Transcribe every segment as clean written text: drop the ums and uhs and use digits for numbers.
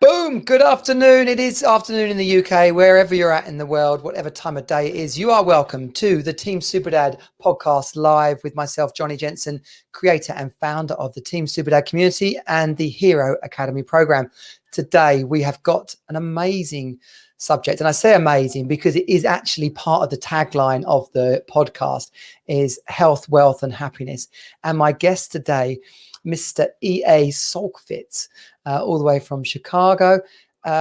Boom! Good afternoon. It is afternoon in the UK, wherever you're at in the world, whatever time of day it is. You are welcome to the Team Superdad podcast live with myself, Johnny Jensen, creator and founder of the Team Superdad community and the Hero Academy program. Today, we have got an amazing subject. And I say amazing because it is actually part of the tagline of the podcast is health, wealth, and happiness. And my guest today, Mr. E.A. Csolkovits, all the way from Chicago,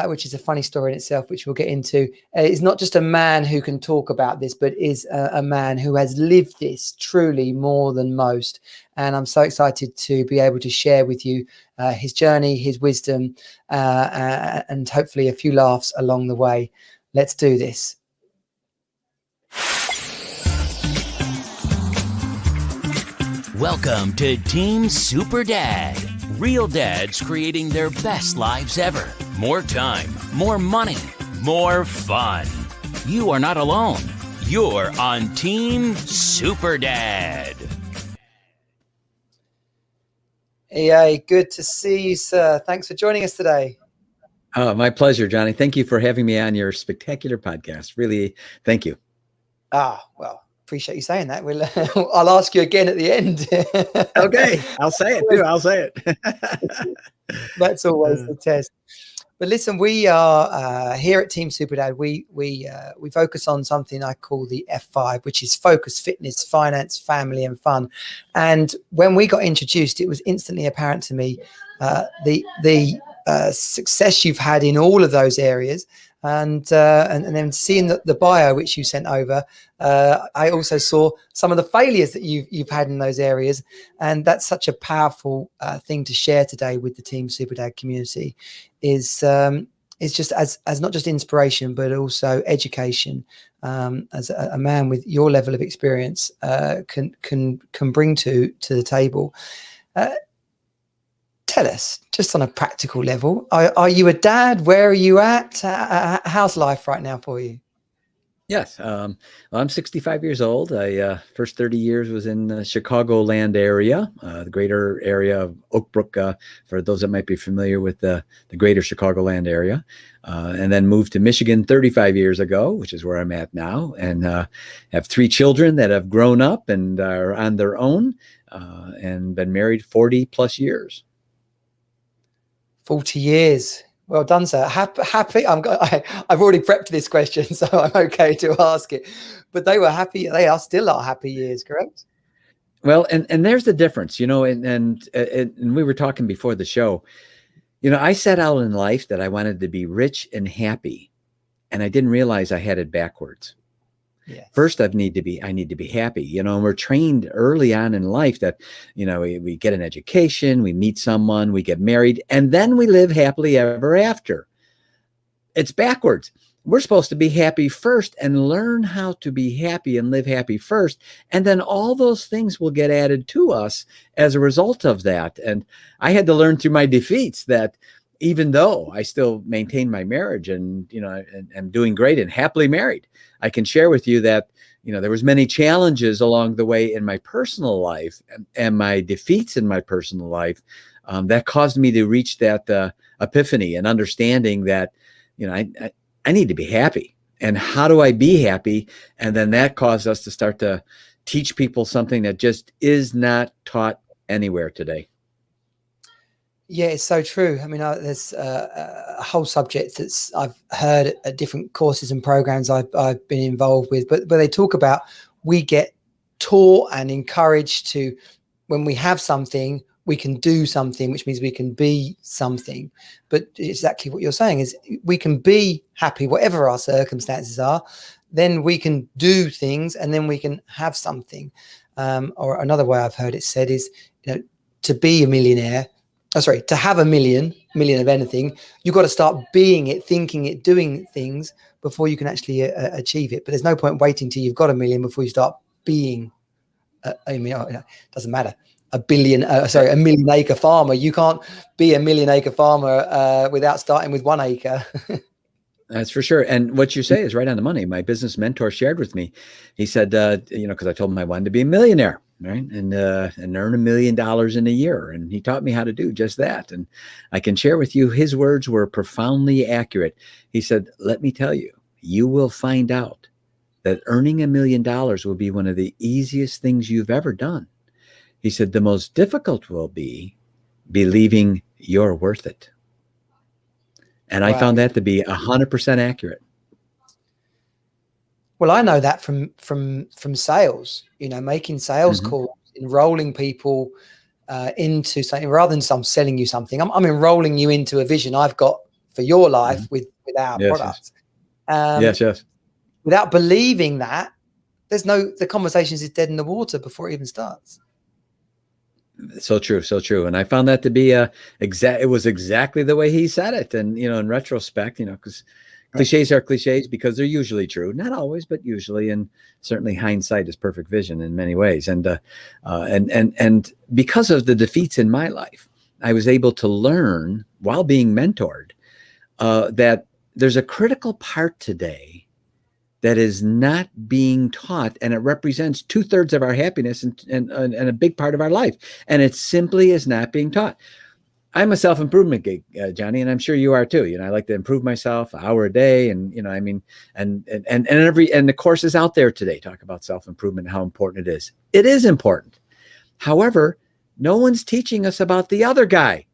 which is a funny story in itself, which we'll get into. Is not just a man who can talk about this, but is a man who has lived this truly more than most. And I'm so excited to be able to share with you his journey, his wisdom, and hopefully a few laughs along the way. Let's do this. Welcome to Team Super Dad. Real dads creating their best lives ever. More time, more money, more fun. You are not alone. You're on Team Super Dad. EA, good to see you, sir. Thanks for joining us today. Oh, my pleasure, Johnny. Thank you for having me on your spectacular podcast. Really, thank you. Well, appreciate you saying that. I'll ask you again at the end. Okay, I'll say it too. I'll say it. That's always the test. But listen, we are here at Team Superdad. We focus on something I call the F5, which is focus, fitness, finance, family, and fun. And when we got introduced, it was instantly apparent to me the success you've had in all of those areas. And then seeing the bio which you sent over, I also saw some of the failures that you've had in those areas, and that's such a powerful thing to share today with the Team Superdad community. Is just as not just inspiration but also education. As a man with your level of experience can bring to the table. Tell us, just on a practical level, are you a dad? Where are you at? How's life right now for you? Yes. Well, I'm 65 years old. I first 30 years was in the Chicagoland area, the greater area of Oak Brook, for those that might be familiar with the greater Chicagoland area, and then moved to Michigan 35 years ago, which is where I'm at now, and have 3 children that have grown up and are on their own, and been married 40 plus years. 40 years. Well done, sir. Happy. I've already prepped this question, so I'm okay to ask it. But they were happy. They are still our happy years, correct? Well, and there's the difference, and we were talking before the show. I set out in life that I wanted to be rich and happy, and I didn't realize I had it backwards. Yes. First, I need to be happy, and we're trained early on in life that, we get an education, we meet someone, we get married, and then we live happily ever after. It's backwards. We're supposed to be happy first and learn how to be happy and live happy first. And then all those things will get added to us as a result of that. And I had to learn through my defeats that even though I still maintain my marriage and, and I'm doing great and happily married, I can share with you that, there was many challenges along the way in my personal life and my defeats in my personal life that caused me to reach that epiphany and understanding that, I need to be happy. And how do I be happy? And then that caused us to start to teach people something that just is not taught anywhere today. Yeah, it's so true. I mean, there's a whole subject that's I've heard at different courses and programs I've been involved with, but they talk about we get taught and encouraged to, when we have something, we can do something, which means we can be something. But exactly what you're saying is we can be happy, whatever our circumstances are, then we can do things and then we can have something. Or another way I've heard it said is, to be a millionaire, to have a million of anything, you've got to start being it, thinking it, doing things before you can actually achieve it. But there's no point waiting till you've got a million before you start being. It doesn't matter. A million acre farmer. You can't be a million acre farmer without starting with 1 acre. That's for sure. And what you say is right on the money. My business mentor shared with me. He said, because I told him I wanted to be a millionaire. right? And earn $1 million in a year. And he taught me how to do just that. And I can share with you, his words were profoundly accurate. He said, let me tell you, you will find out that earning $1 million will be one of the easiest things you've ever done. He said, the most difficult will be believing you're worth it. And I found that to be 100% accurate. Well, I know that from sales, making sales calls, enrolling people into something rather than some selling you something. I'm enrolling you into a vision I've got for your life with our product. Yes. Without believing that, the conversation is dead in the water before it even starts. So true. And I found that to be it was exactly the way he said it. And, in retrospect, because cliches are cliches because they're usually true, not always, but usually. And certainly hindsight is perfect vision in many ways. And because of the defeats in my life, I was able to learn while being mentored that there's a critical part today that is not being taught, and it represents 2/3 of our happiness and a big part of our life. And it simply is not being taught. I'm a self-improvement geek, Johnny, and I'm sure you are too. I like to improve myself an hour a day. And, and the courses out there today talk about self-improvement and how important it is. It is important. However, no one's teaching us about the other guy.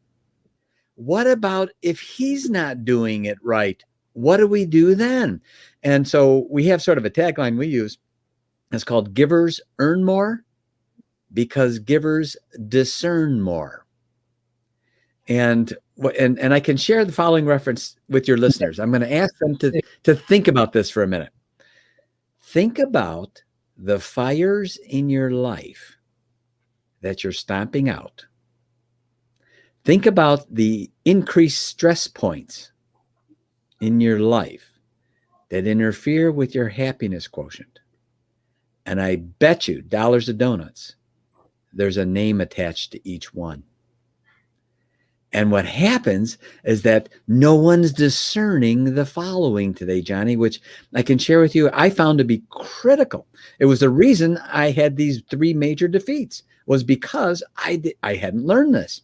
What about if he's not doing it right? What do we do then? And so we have sort of a tagline we use. It's called givers earn more because givers discern more. And I can share the following reference with your listeners. I'm going to ask them to think about this for a minute. Think about the fires in your life that you're stomping out. Think about the increased stress points in your life that interfere with your happiness quotient. And I bet you dollars of donuts, there's a name attached to each one. And what happens is that no one's discerning the following today, Johnny, which I can share with you, I found to be critical. It was the reason I had these 3 major defeats, was because I hadn't learned this,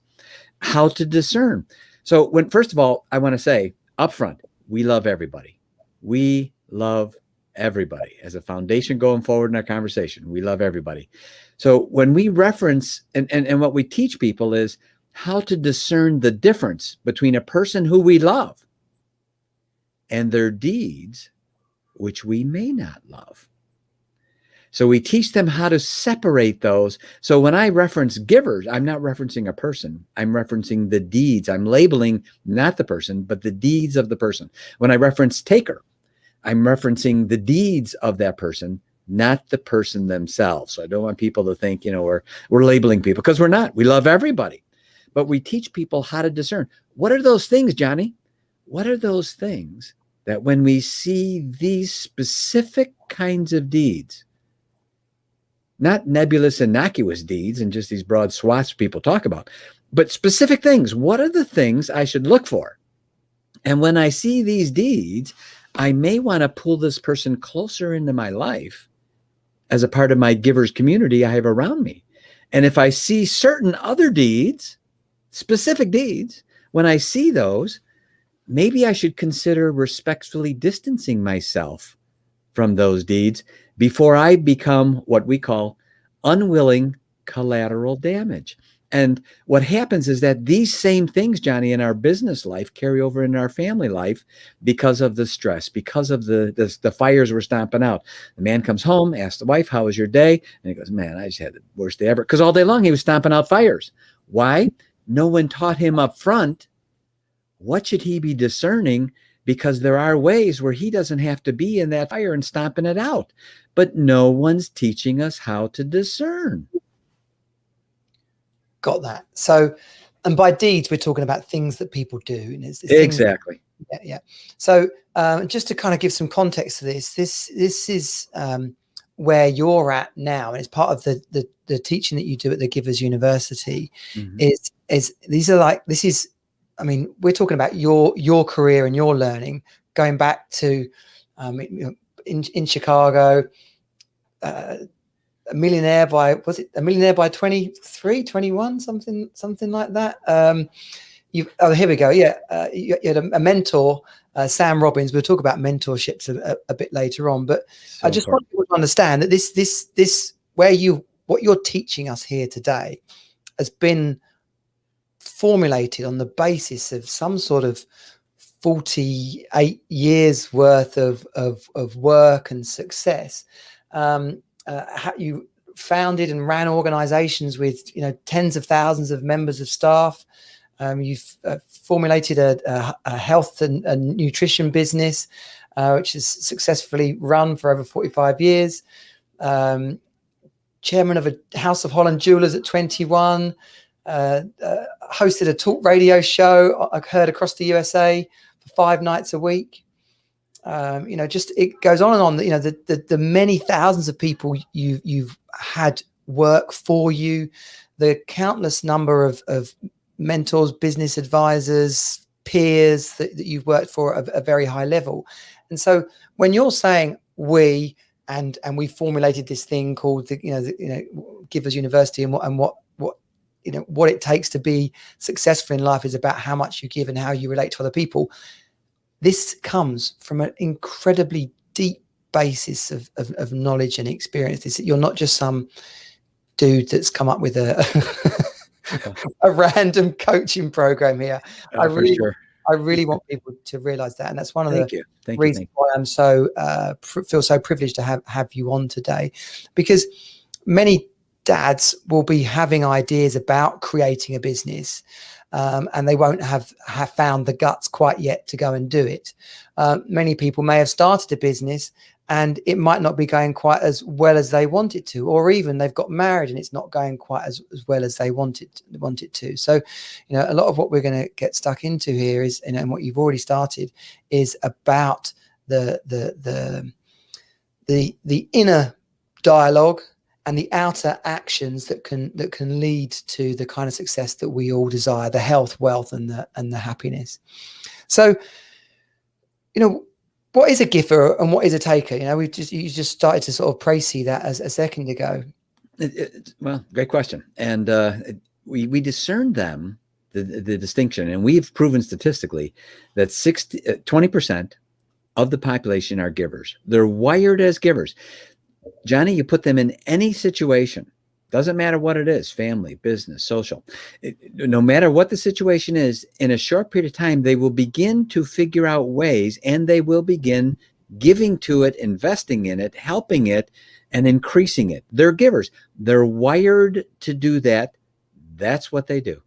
how to discern. So first of all, I want to say up front, we love everybody. We love everybody. As a foundation going forward in our conversation, we love everybody. So when we reference and what we teach people is how to discern the difference between a person who we love and their deeds, which we may not love. So we teach them how to separate those. So when I reference givers, I'm not referencing a person. I'm referencing the deeds. I'm labeling not the person, but the deeds of the person. When I reference taker, I'm referencing the deeds of that person, not the person themselves. So I don't want people to think, we're labeling people, because we're not. We love everybody. But we teach people how to discern. What are those things, Johnny? What are those things that when we see these specific kinds of deeds, not nebulous, innocuous deeds and just these broad swaths people talk about, but specific things. What are the things I should look for? And when I see these deeds, I may want to pull this person closer into my life as a part of my givers community I have around me. And if I see certain other deeds, specific deeds, when I see those, maybe I should consider respectfully distancing myself from those deeds before I become what we call unwilling collateral damage. And what happens is that these same things, Johnny, in our business life carry over in our family life because of the stress, because of the fires we're stomping out. The man comes home, asks the wife, "How was your day?" And he goes, "Man, I just had the worst day ever." Because all day long he was stomping out fires. Why? No one taught him up front what should he be discerning, because there are ways where he doesn't have to be in that fire and stomping it out. But no one's teaching us how to discern. Got that. So, and by deeds, we're talking about things that people do. And it's Exactly. Yeah. So just to kind of give some context to this is where you're at now, and it's part of the teaching that you do at the Givers University. I mean, we're talking about your career and your learning going back to in Chicago, a millionaire by, was it a millionaire by 23, 21, something like that. Here we go. Yeah, you had a mentor, Sam Robbins. We'll talk about mentorships a bit later on, but So I just want people to understand that this what you're teaching us here today has been formulated on the basis of some sort of 48 years worth of work and success. You founded and ran organizations with tens of thousands of members of staff. You've formulated a health and nutrition business, which is successfully run for over 45 years. Chairman of a House of Holland Jewelers at 21. Hosted a talk radio show I heard across the USA for 5 nights a week. Just it goes on and on. The many thousands of people you've had work for you, the countless number of mentors, business advisors, peers that you've worked for at a very high level. And so when you're saying we formulated this thing called the Givers University, and what it takes to be successful in life is about how much you give and how you relate to other people. This comes from an incredibly deep basis of knowledge and experience. You're not just some dude that's come up with a random coaching program here. I really want people to realize that, and that's one of the reasons why I'm so feel so privileged to have you on today, because many dads will be having ideas about creating a business, and they won't have found the guts quite yet to go and do it. Many people may have started a business and it might not be going quite as well as they want it to, or even they've got married and it's not going quite as well as they want it to. So, a lot of what we're going to get stuck into here is, and what you've already started, is about the inner dialogue and the outer actions that can lead to the kind of success that we all desire, the health, wealth, and the happiness. So, what is a giver and what is a taker? You just started to sort of précis that as a second ago. Well, great question. And we discern them, the distinction, and we've proven statistically that 20% of the population are givers. They're wired as givers. Johnny, you put them in any situation, doesn't matter what it is, family, business, social, no matter what the situation is, in a short period of time, they will begin to figure out ways, and they will begin giving to it, investing in it, helping it, and increasing it. They're givers. They're wired to do that. That's what they do.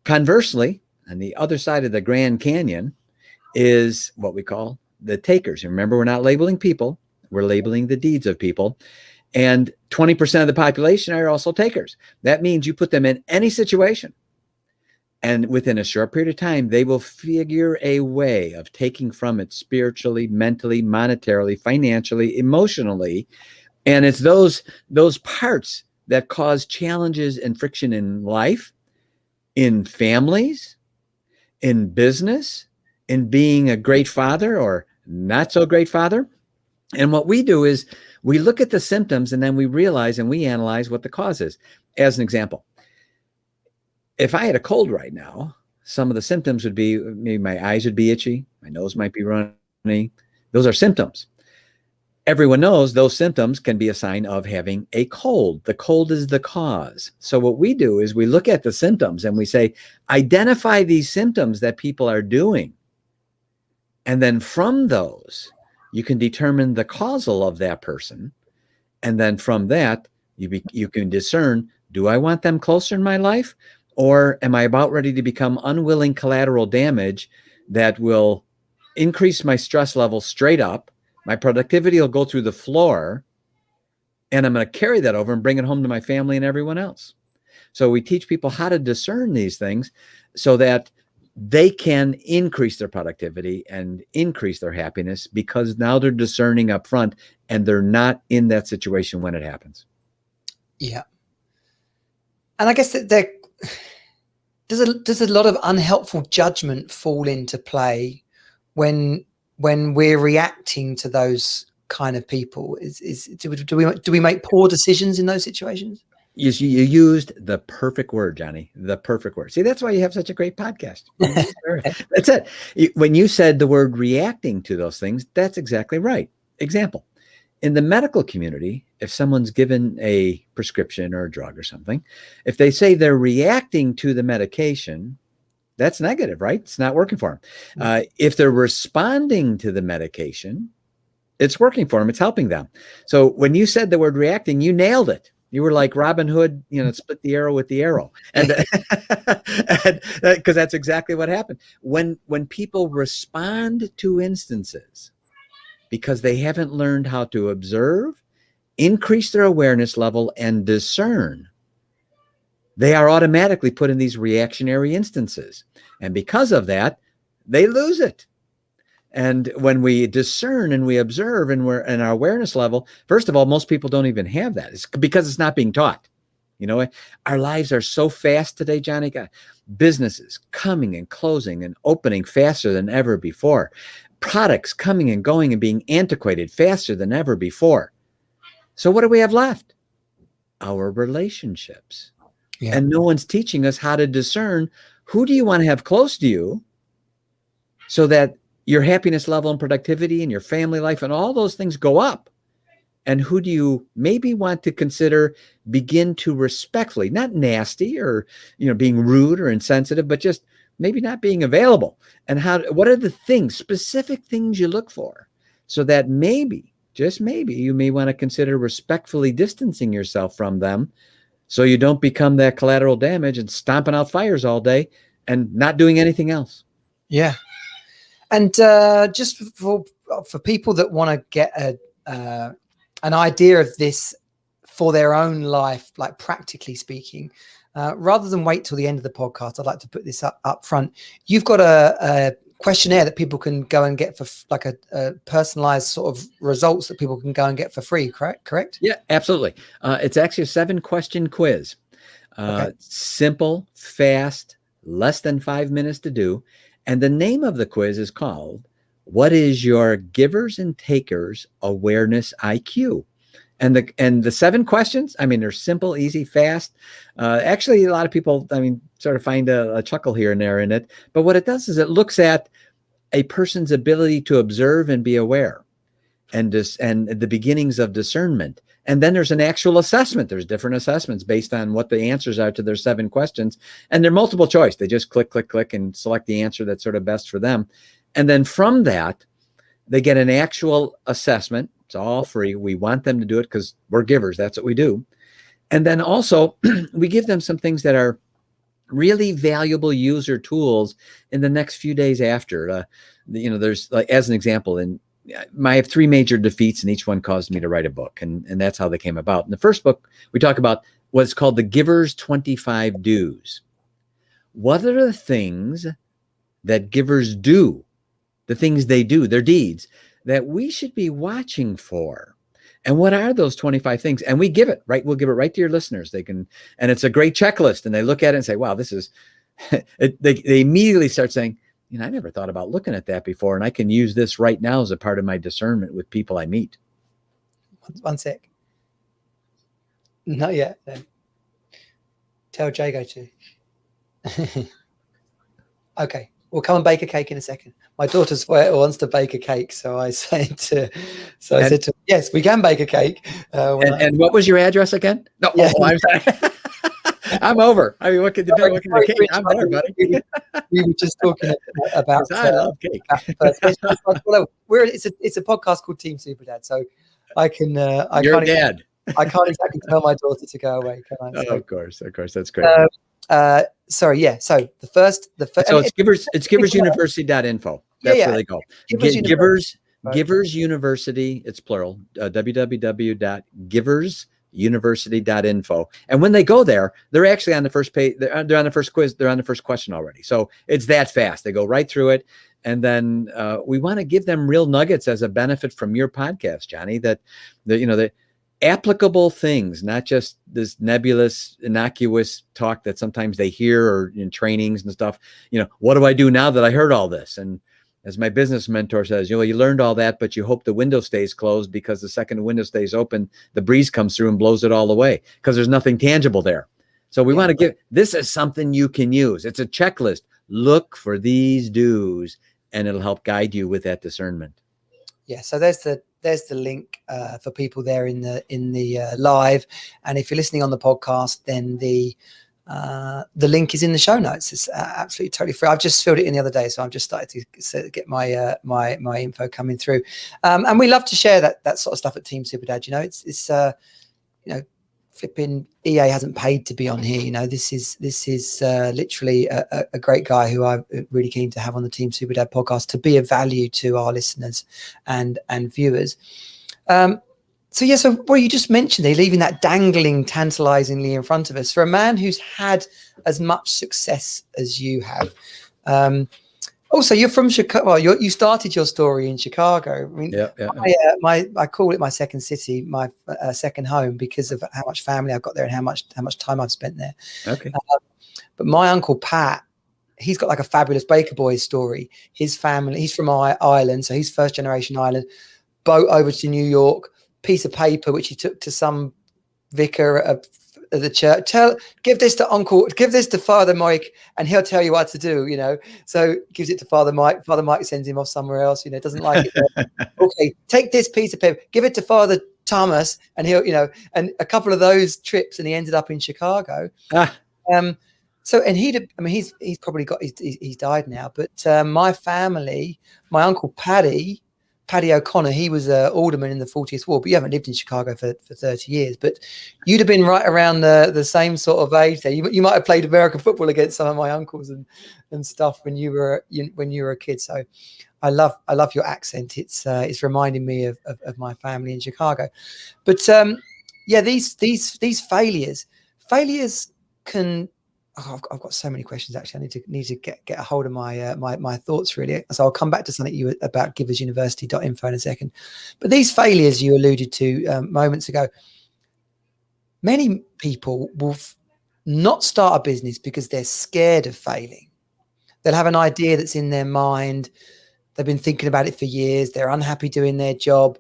Conversely, on the other side of the Grand Canyon is what we call the takers. And remember, we're not labeling people. We're labeling the deeds of people. And 20% of the population are also takers. That means you put them in any situation, and within a short period of time, they will figure a way of taking from it spiritually, mentally, monetarily, financially, emotionally. And it's those parts that cause challenges and friction in life, in families, in business, in being a great father or not so great father. And what we do is we look at the symptoms, and then we realize and we analyze what the cause is. As an example, if I had a cold right now, some of the symptoms would be maybe my eyes would be itchy, my nose might be runny. Those are symptoms. Everyone knows those symptoms can be a sign of having a cold. The cold is the cause. So what we do is we look at the symptoms and we say, identify these symptoms that people are doing. And then from those, you can determine the causal of that person. And then from that, you can discern, do I want them closer in my life? Or am I about ready to become unwilling collateral damage that will increase my stress level straight up? My productivity will go through the floor, and I'm going to carry that over and bring it home to my family and everyone else. So we teach people how to discern these things so that they can increase their productivity and increase their happiness, because now they're discerning up front and they're not in that situation when it happens. Yeah. And I guess that does a lot of unhelpful judgment fall into play when we're reacting to those kind of people? Do we make poor decisions in those situations? You used the perfect word, Johnny. The perfect word. See, that's why you have such a great podcast. That's it. When you said the word reacting to those things, that's exactly right. Example. In the medical community, if someone's given a prescription or a drug or something, if they say they're reacting to the medication, that's negative, right? It's not working for them. If they're responding to the medication, it's working for them. It's helping them. So when you said the word reacting, you nailed it. You were like Robin Hood, split the arrow with the arrow. And because that's exactly what happened. When people respond to instances because they haven't learned how to observe, increase their awareness level, and discern, they are automatically put in these reactionary instances. And because of that, they lose it. And when we discern and we observe and we're in our awareness level, first of all, most people don't even have that. It's because it's not being taught. Our lives are so fast today, Johnny. Got businesses coming and closing and opening faster than ever before. Products coming and going and being antiquated faster than ever before. So what do we have left? Our relationships. Yeah. And no one's teaching us how to discern who do you want to have close to you so that your happiness level and productivity and your family life and all those things go up. And who do you maybe want to consider begin to respectfully, not nasty or, being rude or insensitive, but just maybe not being available. And what are the things, specific things you look for so that maybe, just maybe, you may want to consider respectfully distancing yourself from them so you don't become that collateral damage and stomping out fires all day and not doing anything else. Yeah. And just for people that want to get an idea of this for their own life, like practically speaking, rather than wait till the end of the podcast, I'd like to put this up front. You've got a questionnaire that people can go and get for like a personalized sort of results that people can go and get for free, correct? Yeah, absolutely. It's actually a 7-question quiz. Okay. Simple, fast, less than 5 minutes to do. And the name of the quiz is called, What is Your Givers and Takers Awareness IQ? And the 7 questions, they're simple, easy, fast. Actually, a lot of people, sort of find a chuckle here and there in it. But what it does is it looks at a person's ability to observe and be aware and the beginnings of discernment. And then there's an actual assessment. There's different assessments based on what the answers are to their 7 questions. And they're multiple choice. They just click, and select the answer that's sort of best for them. And then from that, they get an actual assessment. It's all free. We want them to do it because we're givers. That's what we do. And then also we give them some things that are really valuable user tools in the next few days after. There's, like, as an example, I have 3 major defeats, and each one caused me to write a book. And that's how they came about. In the first book, we talk about what's called the Giver's 25 Do's. What are the things that givers do, the things they do, their deeds, that we should be watching for? And what are those 25 things? And we give it, right? We'll give it right to your listeners. And it's a great checklist. And they look at it and say, wow, this is, they immediately start saying, I never thought about looking at that before. And I can use this right now as a part of my discernment with people I meet. One sec. Not yet. No. Tell Jago to. Okay. We'll come and bake a cake in a second. My daughter's wants to bake a cake. So I said to yes, we can bake a cake. And what was your address again? No, yeah. I'm sorry. I'm over. What could the cake? I'm there, buddy. We were just talking about. I love cake. It's a podcast called Team Super Dad, so I can. Your dad. I can't exactly tell my daughter to go away, can I? So, of course, that's great. Sorry, yeah. So the first. So it's giversuniversity.info. That's where they go. Givers University. It's plural. www.giversuniversity.info. And when they go there, they're actually on the first page. They're on the first quiz. They're on the first question already. So it's that fast. They go right through it. And then we want to give them real nuggets as a benefit from your podcast, Johnny, that the applicable things, not just this nebulous, innocuous talk that sometimes they hear or in trainings and stuff. What do I do now that I heard all this? And As my business mentor says, you learned all that, but you hope the window stays closed, because the second the window stays open, the breeze comes through and blows it all away, because there's nothing tangible there. So we want to give, this is something you can use. It's a checklist. Look for these do's, and it'll help guide you with that discernment. Yeah. So there's the link for people there in the live. And if you're listening on the podcast, then the link is in the show notes. It's absolutely totally free. I've just filled it in the other day, so I've just started to get my my info coming through. And we love to share that sort of stuff at Team Superdad. It's flipping EA hasn't paid to be on here. This is literally a great guy who I'm really keen to have on the Team Superdad podcast to be of value to our listeners and viewers. So you just mentioned they're leaving that dangling tantalizingly in front of us. For a man who's had as much success as you have, also you're from Chicago. Well, you started your story in Chicago. I mean, I call it my second city, my second home, because of how much family I've got there and how much time I've spent there. Okay. But my uncle Pat, he's got like a fabulous Baker Boys story. His family, he's from Ireland, so he's first generation Ireland. Boat over to New York. Piece of paper which he took to some vicar at the church. Give this to Father Mike, and he'll tell you what to do. So gives it to Father Mike. Father Mike sends him off somewhere else. Doesn't like it. Okay, take this piece of paper, give it to Father Thomas, and he'll. And a couple of those trips, and he ended up in Chicago. So, and he's probably he's died now. But my family, my uncle Paddy O'Connor, he was an alderman in the 40th Ward, but you haven't lived in Chicago for 30 years. But you'd have been right around the same sort of age there. You might have played American football against some of my uncles and stuff when you were a kid. So I love your accent. It's reminding me of my family in Chicago. But these failures can. Oh, I've got so many questions. Actually, I need to get a hold of my thoughts really. So I'll come back to something about giversuniversity.info in a second. But these failures you alluded to moments ago, many people will not start a business because they're scared of failing. They'll have an idea that's in their mind. They've been thinking about it for years. They're unhappy doing their job.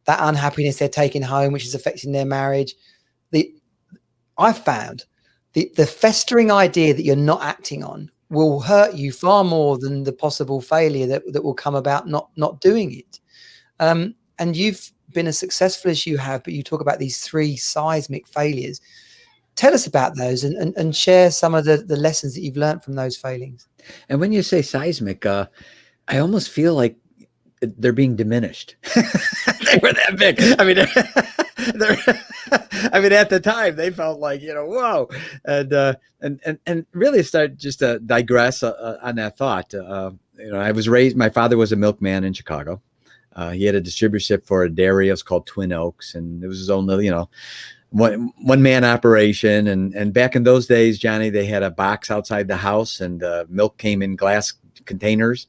That unhappiness they're taking home, which is affecting their marriage. I found the festering idea that you're not acting on will hurt you far more than the possible failure that will come about not doing it. And you've been as successful as you have, but you talk about these 3 seismic failures. Tell us about those and share some of the lessons that you've learned from those failings. And when you say seismic, I almost feel like they're being diminished. They were that big. At the time they felt like, whoa. And really start just to digress on that thought. I was raised, my father was a milkman in Chicago. He had a distributorship for a dairy. It was called Twin Oaks. And it was his own little, one man operation. And back in those days, Johnny, they had a box outside the house, and milk came in glass containers,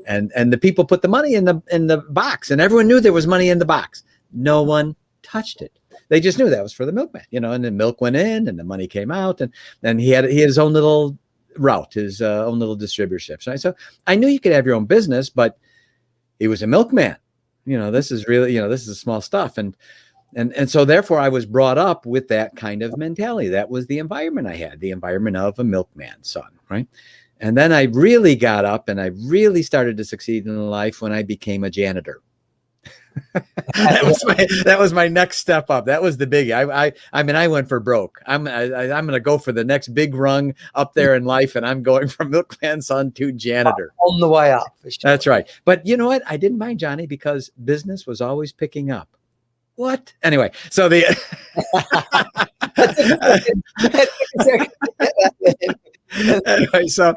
and the people put the money in the box, and everyone knew there was money in the box. No one touched it. They just knew that was for the milkman, and the milk went in and the money came out, and he had his own little route, his own little distributorship. So I knew you could have your own business, but he was a milkman. This is really, this is small stuff. And so therefore I was brought up with that kind of mentality. That was the environment I had, the environment of a milkman's son, right? And then I really got up and I really started to succeed in life when I became a janitor. that was my next step up. That was the biggie. I went for broke. I'm going to go for the next big rung up there in life, and I'm going from milkman son to janitor. On the way up. For sure. That's right. But you know what? I didn't mind, Johnny, because business was always picking up. What? Anyway, so anyway, so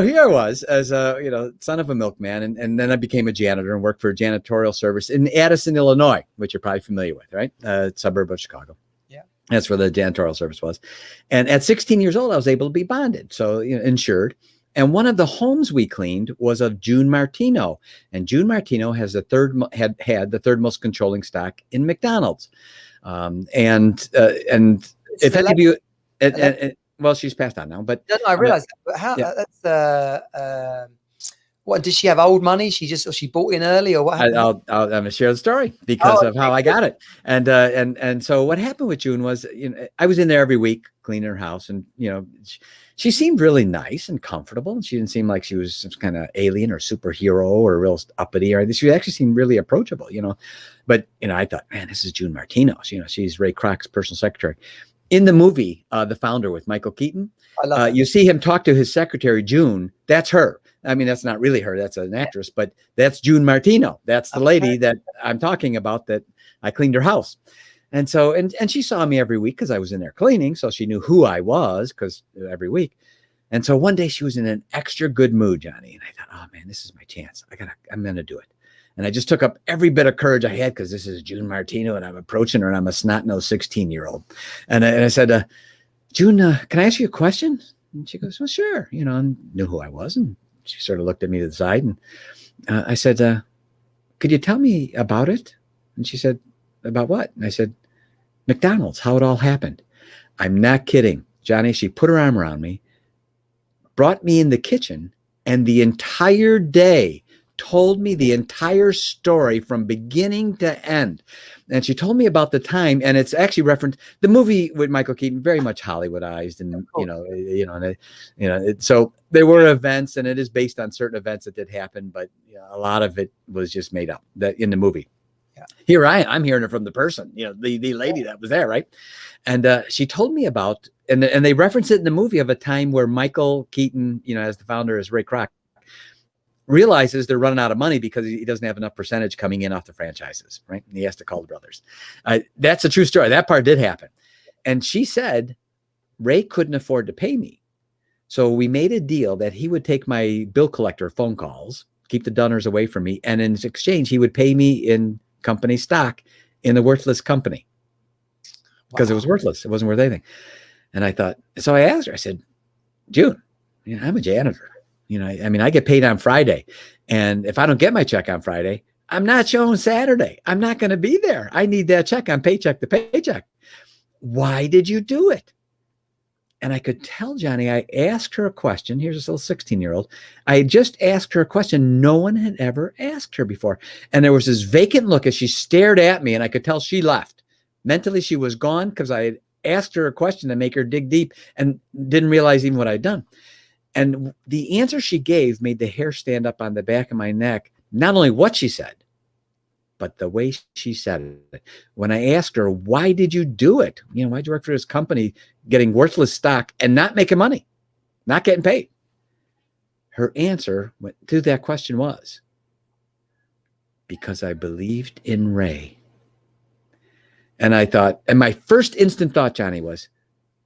here I was as a son of a milkman, and then I became a janitor and worked for a janitorial service in Addison, Illinois, which you're probably familiar with, right? Suburb of Chicago. Yeah, that's where the janitorial service was. And at 16 years old, I was able to be bonded, so insured. And one of the homes we cleaned was of June Martino, and June Martino has had the third most controlling stock in McDonald's. And if any of you, well, she's passed on now, but no, I realize that. But how? Yeah. That's What, did she have old money? She bought in early, or what happened? I'm gonna share the story because of how I got it. And so what happened with June was, I was in there every week cleaning her house, and she seemed really nice and comfortable, and she didn't seem like she was some kind of alien or superhero or real uppity or anything. She actually seemed really approachable, But I thought, man, this is June Martino. She's Ray Kroc's personal secretary. In the movie, The Founder with Michael Keaton, I love that. you see him talk to his secretary, June. That's her. I mean, that's not really her. That's an actress, but that's June Martino. That's the lady that I'm talking about, that I cleaned her house. And so, and she saw me every week because I was in there cleaning. So she knew who I was because every week. And so one day she was in an extra good mood, Johnny. And I thought, oh man, this is my chance. I'm going to do it. And I just took up every bit of courage I had because this is June Martino and I'm approaching her and I'm a snot-nosed 16-year-old. And I said, June, can I ask you a question? And she goes, well, sure. And knew who I was. And she sort of looked at me to the side. And I said, could you tell me about it? And she said, about what? And I said, McDonald's, how it all happened. I'm not kidding, Johnny. She put her arm around me, brought me in the kitchen, and the entire day told me the entire story from beginning to end. And she told me about the time, and it's actually referenced the movie with Michael Keaton, very much Hollywoodized, and so there were events, and it is based on certain events that did happen, but a lot of it was just made up that in the movie. Yeah. Here I'm hearing it from the person, the lady that was there, right? And she told me about, and they reference it in the movie, of a time where Michael Keaton, as the founder, as Ray Kroc, realizes they're running out of money because he doesn't have enough percentage coming in off the franchises, right? And he has to call the brothers. That's a true story. That part did happen. And she said, Ray couldn't afford to pay me. So we made a deal that he would take my bill collector phone calls, keep the Dunners away from me. And in exchange, he would pay me in company stock in the worthless company because It was worthless. It wasn't worth anything. And I thought, so I asked her, I said, June, I'm a janitor. I get paid on Friday. And if I don't get my check on Friday, I'm not showing Saturday. I'm not going to be there. I need that check on paycheck to paycheck. Why did you do it? And I could tell, Johnny, I asked her a question. Here's this little 16-year-old. I just asked her a question no one had ever asked her before. And there was this vacant look as she stared at me, and I could tell she left. Mentally, she was gone because I had asked her a question to make her dig deep and didn't realize even what I'd done. And the answer she gave made the hair stand up on the back of my neck. Not only what she said, but the way she said it. When I asked her, why did you do it? Why'd you work for this company getting worthless stock and not making money, not getting paid? Her answer to that question was, because I believed in Ray. And I thought, and my first instant thought, Johnny, was,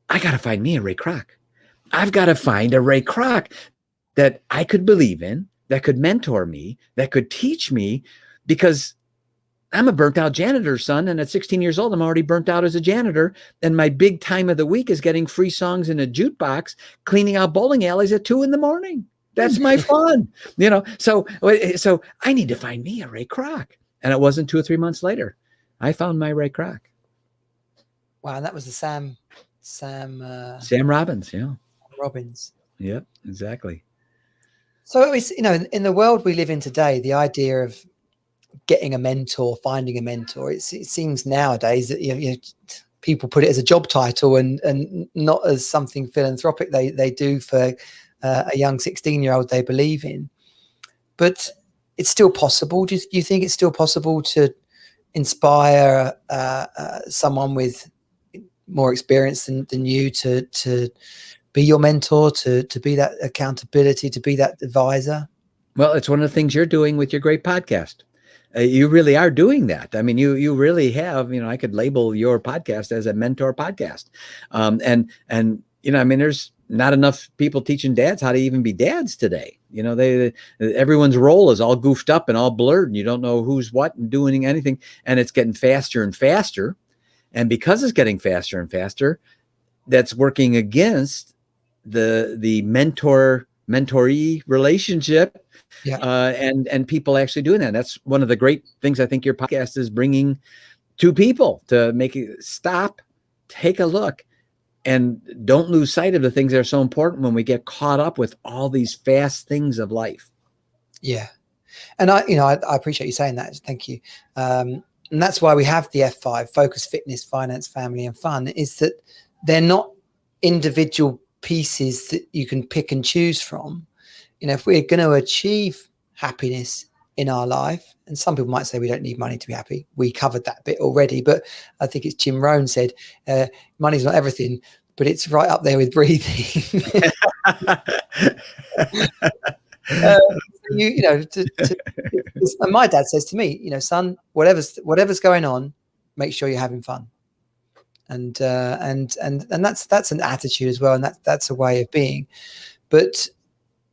I got to find me a Ray Kroc. I've got to find a Ray Kroc that I could believe in, that could mentor me, that could teach me, because I'm a burnt out janitor, son. And at 16 years old, I'm already burnt out as a janitor. And my big time of the week is getting free songs in a jukebox, cleaning out bowling alleys at 2 a.m. That's my fun, So I need to find me a Ray Kroc. And it wasn't 2 or 3 months later, I found my Ray Kroc. Wow. And that was the Sam Robbins. Yeah. Robbins. Yep, exactly. So it's, in the world we live in today, the idea of getting a mentor, finding a mentor, it seems nowadays that people put it as a job title and not as something philanthropic they do for a young 16-year-old they believe in. But it's still possible. Do you think it's still possible to inspire someone with more experience than you to be your mentor, to be that accountability, to be that advisor? Well, it's one of the things you're doing with your great podcast. You really are doing that. I mean, you really have, I could label your podcast as a mentor podcast. There's not enough people teaching dads how to even be dads today. Everyone's role is all goofed up and all blurred, and you don't know who's what and doing anything. And it's getting faster and faster. And because it's getting faster and faster, that's working against the mentoree relationship. Yeah. And people actually doing that. And that's one of the great things I think your podcast is bringing to people, to make it stop, take a look, and don't lose sight of the things that are so important when we get caught up with all these fast things of life. Yeah. And I appreciate you saying that. Thank you. And that's why we have the F5: focus, fitness, finance, family, and fun. Is that they're not individual pieces that you can pick and choose from. If we're going to achieve happiness in our life, and some people might say we don't need money to be happy. We covered that bit already, but I think it's Jim Rohn said, money's not everything, but it's right up there with breathing. uh, and my dad says to me, son, whatever's going on, make sure you're having fun. And that's an attitude as well, and that's a way of being. But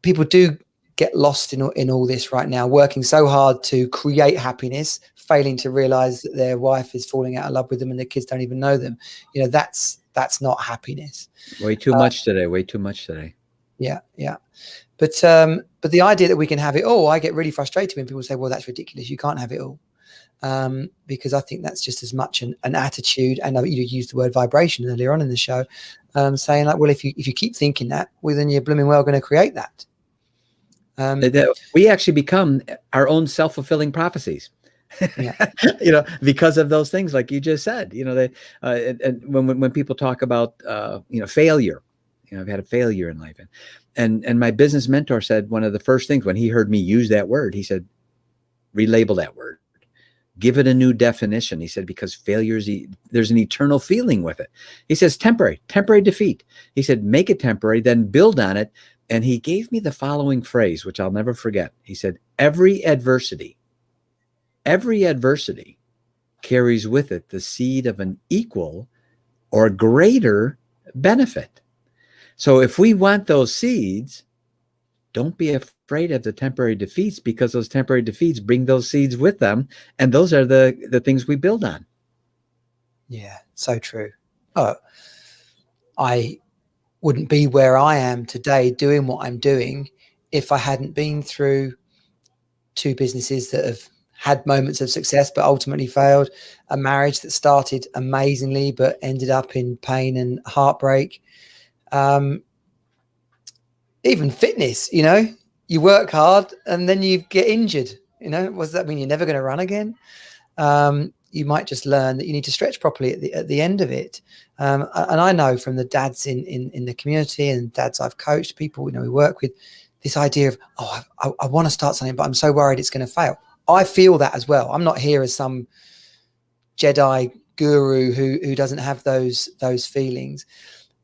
people do get lost in all this right now, working so hard to create happiness, failing to realize that their wife is falling out of love with them and their kids don't even know them. That's not happiness. Way too much today. Way too much today. Yeah. But the idea that we can have it all, I get really frustrated when people say, well, that's ridiculous. You can't have it all. Because I think that's just as much an attitude. And you used the word vibration earlier on in the show, saying like, well, if you keep thinking that, well, then you're blooming well going to create that. We actually become our own self-fulfilling prophecies. Yeah. Because of those things, like you just said, and when people talk about, failure, I've had a failure in life, and my business mentor said one of the first things when he heard me use that word, he said, relabel that word, give it a new definition. He said, because failures, there's an eternal feeling with it. He says, temporary defeat. He said, make it temporary, then build on it. And he gave me the following phrase, which I'll never forget. He said, every adversity carries with it the seed of an equal or greater benefit. So if we want those seeds, don't be afraid of the temporary defeats, because those temporary defeats bring those seeds with them. And those are the things we build on. Yeah, so true. Oh, I wouldn't be where I am today doing what I'm doing if I hadn't been through two businesses that have had moments of success but ultimately failed, a marriage that started amazingly but ended up in pain and heartbreak, even fitness. You work hard and then you get injured. What does that mean? You're never going to run again? You might just learn that you need to stretch properly at the end of it. And I know from the dads in the community and dads I've coached, people we work with, this idea of, I want to start something, but I'm so worried it's going to fail. I feel that as well. I'm not here as some Jedi guru who doesn't have those feelings,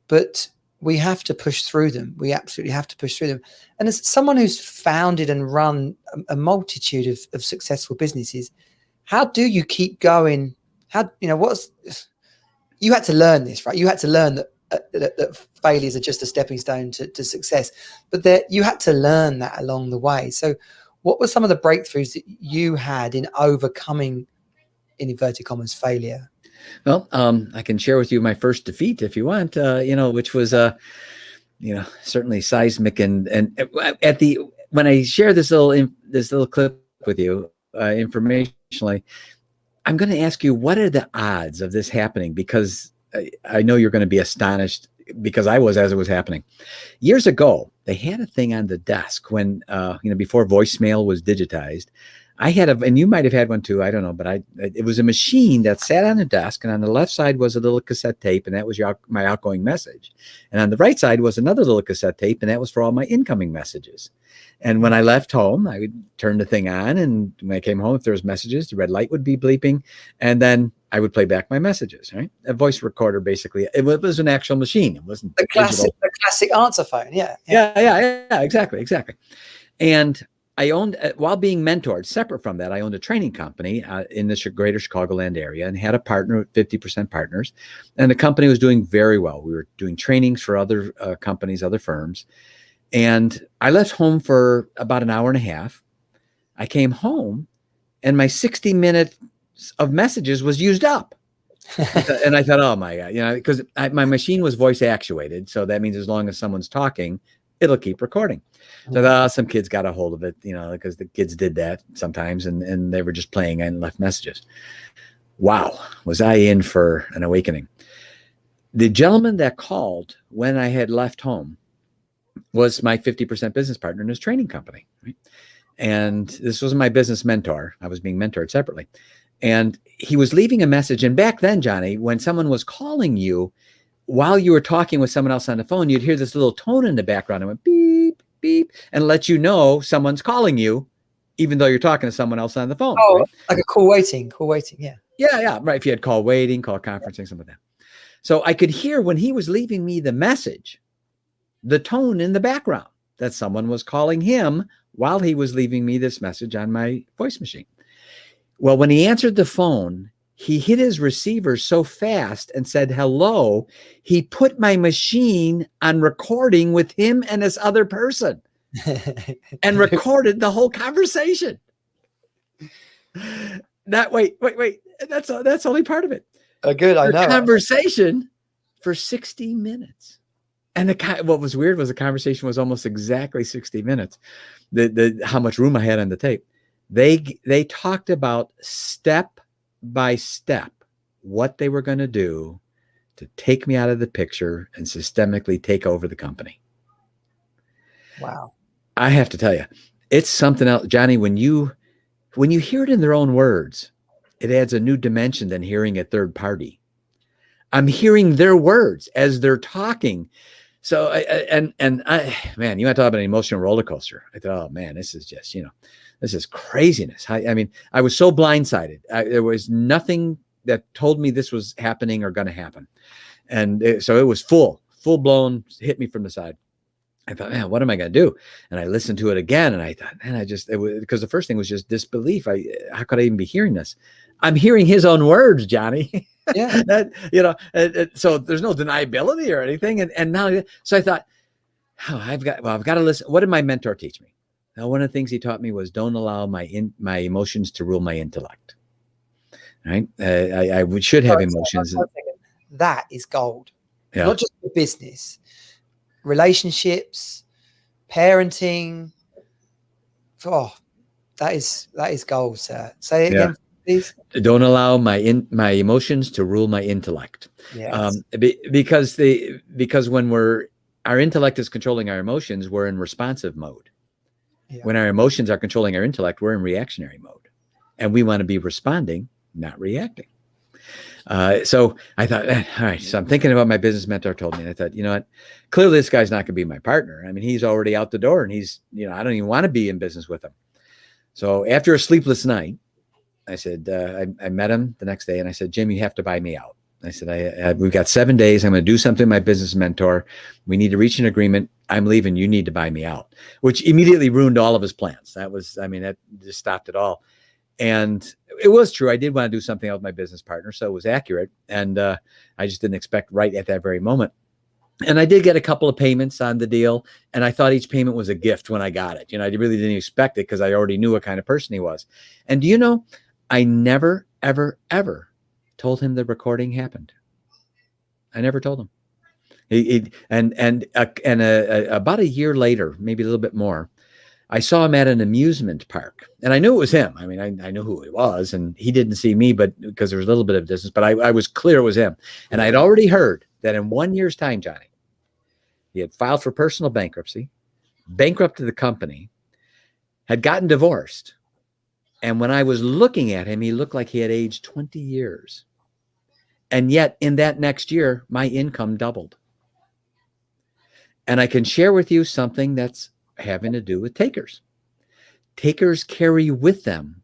but we have to push through them. We absolutely have to push through them. And as someone who's founded and run a multitude of successful businesses, how do you keep going? You had to learn this, right? You had to learn that failures are just a stepping stone to success, but you had to learn that along the way. So what were some of the breakthroughs that you had in overcoming, in inverted commas, failure? Well, I can share with you my first defeat if you want, which was, certainly seismic. And when I share this little clip with you, informationally, I'm going to ask you, what are the odds of this happening? Because I know you're going to be astonished, because I was as it was happening. Years ago, they had a thing on the desk when, before voicemail was digitized. I had and you might have had one too, I don't know, but it was a machine that sat on a desk, and on the left side was a little cassette tape, and that was my outgoing message. And on the right side was another little cassette tape, and that was for all my incoming messages. And when I left home, I would turn the thing on, and when I came home, if there was messages, the red light would be bleeping, and then I would play back my messages, right? A voice recorder, basically. It was an actual machine. It wasn't the classic answer phone. Yeah, exactly. And I owned, while being mentored, separate from that, I owned a training company in the greater Chicagoland area, and had a partner, 50% partners. And the company was doing very well. We were doing trainings for other companies, other firms. And I left home for about an hour and a half. I came home, and my 60 minutes of messages was used up. And I thought, oh my God, because my machine was voice actuated. So that means as long as someone's talking, it'll keep recording. So some kids got a hold of it, because the kids did that sometimes, and they were just playing and left messages. Wow, was I in for an awakening. The gentleman that called when I had left home was my 50% business partner in his training company. Right? And this was my business mentor. I was being mentored separately. And he was leaving a message. And back then, Johnny, when someone was calling you, while you were talking with someone else on the phone, you'd hear this little tone in the background. It went beep, beep, and let you know someone's calling you, even though you're talking to someone else on the phone. Oh, right? like a call waiting. Yeah. Yeah, right. If you had call waiting, call conferencing, something like that. So I could hear when he was leaving me the message, the tone in the background that someone was calling him while he was leaving me this message on my voice machine. Well, when he answered the phone, he hit his receiver so fast and said hello, he put my machine on recording with him and this other person and recorded the whole conversation. That wait, that's only part of it. Oh, good. I know. Conversation for 60 minutes. And what was weird was the conversation was almost exactly 60 minutes. How much room I had on the tape. They talked about step by step what they were going to do to take me out of the picture and systemically take over the company. Wow. I have to tell you, it's something else, Johnny. When you hear it in their own words, it adds a new dimension than hearing a third party. I'm hearing their words as they're talking. So, man, you want to talk about an emotional roller coaster. I thought, oh man, this is just, this is craziness. I mean, I was so blindsided. There was nothing that told me this was happening or going to happen. And so it was full blown, hit me from the side. I thought, man, what am I going to do? And I listened to it again. And I thought, man, because the first thing was just disbelief. How could I even be hearing this? I'm hearing his own words, Johnny. Yeah. So there's no deniability or anything. And now, so I thought, I've got to listen. What did my mentor teach me? Now, one of the things he taught me was don't allow my emotions to rule my intellect. Right? I should have emotions. That is gold. Yeah. Not just for business, relationships, parenting. Oh, that is gold, sir. Say it again, please. Don't allow my emotions to rule my intellect. Yes. Because when our intellect is controlling our emotions, we're in responsive mode. Yeah. When our emotions are controlling our intellect, we're in reactionary mode, and we want to be responding, not reacting. So I thought, all right. So I'm thinking about my business mentor told me, and I thought, you know what? Clearly, this guy's not going to be my partner. I mean, he's already out the door, and he's, I don't even want to be in business with him. So after a sleepless night, I said, I met him the next day, and I said, Jim, you have to buy me out. I said, we've got 7 days. I'm going to do something with my business mentor. We need to reach an agreement. I'm leaving. You need to buy me out, which immediately ruined all of his plans. That just stopped it all. And it was true. I did want to do something else with my business partner, so it was accurate. And I just didn't expect right at that very moment. And I did get a couple of payments on the deal, and I thought each payment was a gift when I got it. I really didn't expect it because I already knew what kind of person he was. And do you know, I never, ever, ever told him the recording happened. I never told him. About a year later, maybe a little bit more, I saw him at an amusement park, and I knew it was him. I mean, I knew who he was, and he didn't see me, but because there was a little bit of distance, but I was clear it was him. And I'd already heard that in 1 year's time, Johnny, he had filed for personal bankruptcy, bankrupted the company, had gotten divorced. And when I was looking at him, he looked like he had aged 20 years. And yet in that next year, my income doubled. And I can share with you something that's having to do with takers. Takers carry with them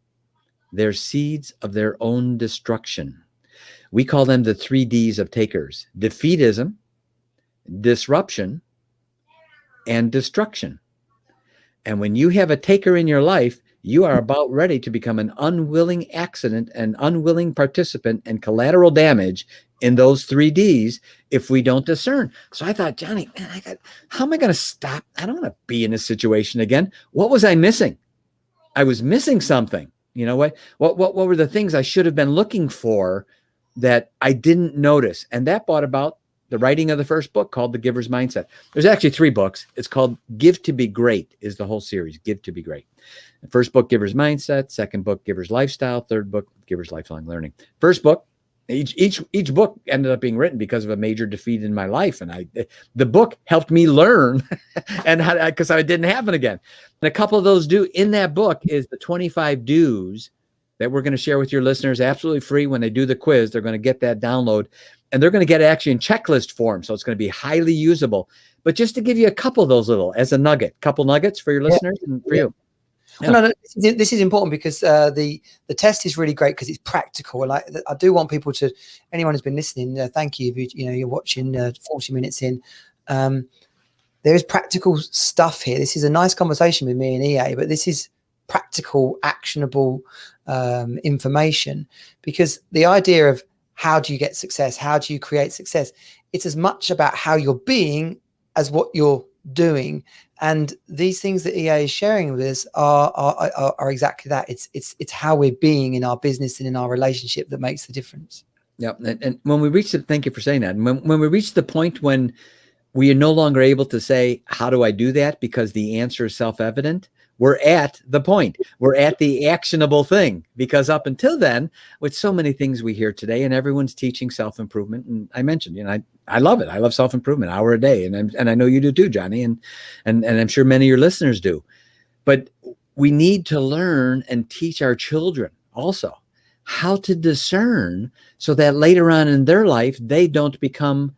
their seeds of their own destruction. We call them the 3 Ds of takers: defeatism, disruption, and destruction. And when you have a taker in your life, you are about ready to become an unwilling accident, an unwilling participant, and collateral damage in those 3 Ds if we don't discern. So I thought, Johnny, man, how am I going to stop? I don't want to be in this situation again. What was I missing? I was missing something. You know what were the things I should have been looking for that I didn't notice? And that brought about the writing of the first book, called The Giver's Mindset. There's actually 3 books. It's called Give to Be Great, is the whole series, Give to Be Great. The first book, Giver's Mindset. Second book, Giver's Lifestyle. Third book, Giver's Lifelong Learning. First book, Each book ended up being written because of a major defeat in my life, and the book helped me learn, and because I didn't happen again. And a couple of those in that book is the 25 do's that we're going to share with your listeners absolutely free. When they do the quiz, they're going to get that download, and they're going to get it actually in checklist form, so it's going to be highly usable. But just to give you a couple of those as a couple nuggets for your listeners and for you. Yeah. Well, no, this is important because the test is really great because it's practical. Like, I do want people to, anyone who's been listening, thank you. You're watching 40 minutes in. There is practical stuff here. This is a nice conversation with me and EA, but this is practical, actionable information, because the idea of how do you get success, how do you create success, it's as much about how you're being as what you're doing. And these things that EA is sharing with us are exactly that. It's how we're being in our business and in our relationship that makes the difference. Yeah. And when we reach thank you for saying that. When we reach the point when we are no longer able to say, how do I do that? Because the answer is self-evident. We're at the point. We're at the actionable thing, because up until then, with so many things we hear today, and everyone's teaching self-improvement. And I mentioned, I love it. I love self-improvement, hour a day. And I know you do too, Johnny. And I'm sure many of your listeners do. But we need to learn and teach our children also how to discern, so that later on in their life, they don't become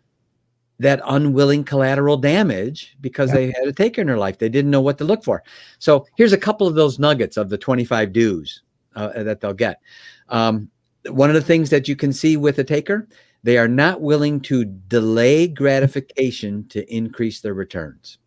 that unwilling collateral damage because they had a taker in their life. They didn't know what to look for. So here's a couple of those nuggets of the 25 do's that they'll get. One of the things that you can see with a taker, they are not willing to delay gratification to increase their returns.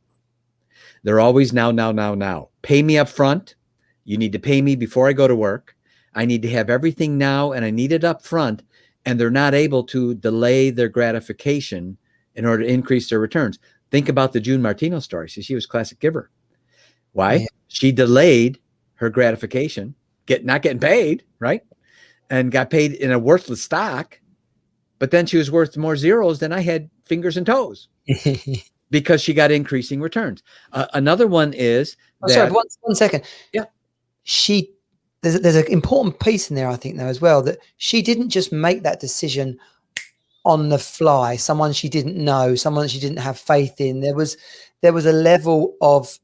They're always now. Pay me up front. You need to pay me before I go to work. I need to have everything now, and I need it up front. And they're not able to delay their gratification in order to increase their returns. Think about the June Martino story. See, she was a classic giver. Why? Yeah. She delayed her gratification, not getting paid, right? And got paid in a worthless stock, but then she was worth more zeros than I had fingers and toes because she got increasing returns. Another one is sorry, one second. Yeah. There's an important piece in there, I think, though, as well, that she didn't just make that decision on the fly, someone she didn't know, someone she didn't have faith in. There was a level of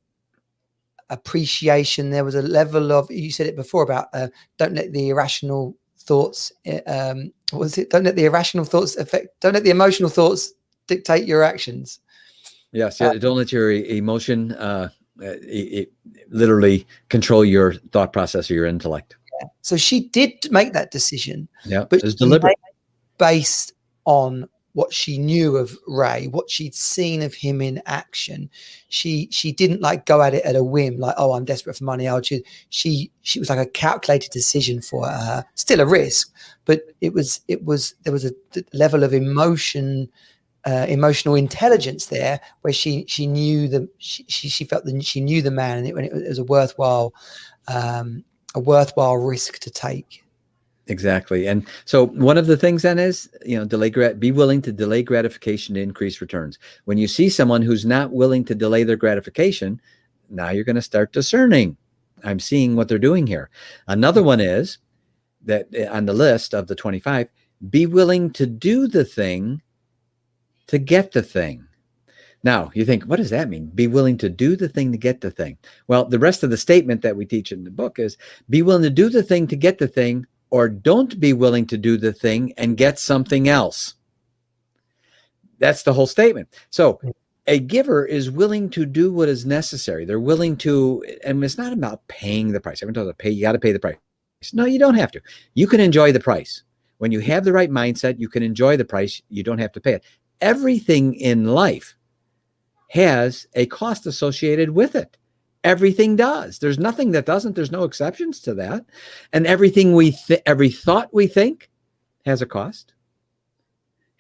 appreciation. There was a level of, you said it before about don't let the irrational thoughts don't let the irrational thoughts don't let the emotional thoughts dictate your actions. Yes, don't let your emotion literally control your thought process or your intellect. Yeah. So she did make that decision, but it was deliberate, based on what she knew of Ray, what she'd seen of him in action. She didn't go at it at a whim, like, oh, I'm desperate for money, I'll choose. She was like a calculated decision for her, still a risk, but there was a level of emotional intelligence there, where she knew she felt that she knew the man, and it was a worthwhile risk to take. Exactly. And so one of the things then is, be willing to delay gratification to increase returns. When you see someone who's not willing to delay their gratification, now you're going to start discerning. I'm seeing what they're doing here. Another one is that on the list of the 25, be willing to do the thing to get the thing. Now you think, what does that mean? Be willing to do the thing to get the thing. Well, the rest of the statement that we teach in the book is be willing to do the thing to get the thing, or don't be willing to do the thing and get something else. That's the whole statement. So a giver is willing to do what is necessary. They're willing to, and it's not about paying the price. Everyone tells you got to pay the price. No, you don't have to. You can enjoy the price. When you have the right mindset, you can enjoy the price. You don't have to pay it. Everything in life has a cost associated with it. Everything does. There's nothing that doesn't. There's no exceptions to that. And everything every thought we think has a cost,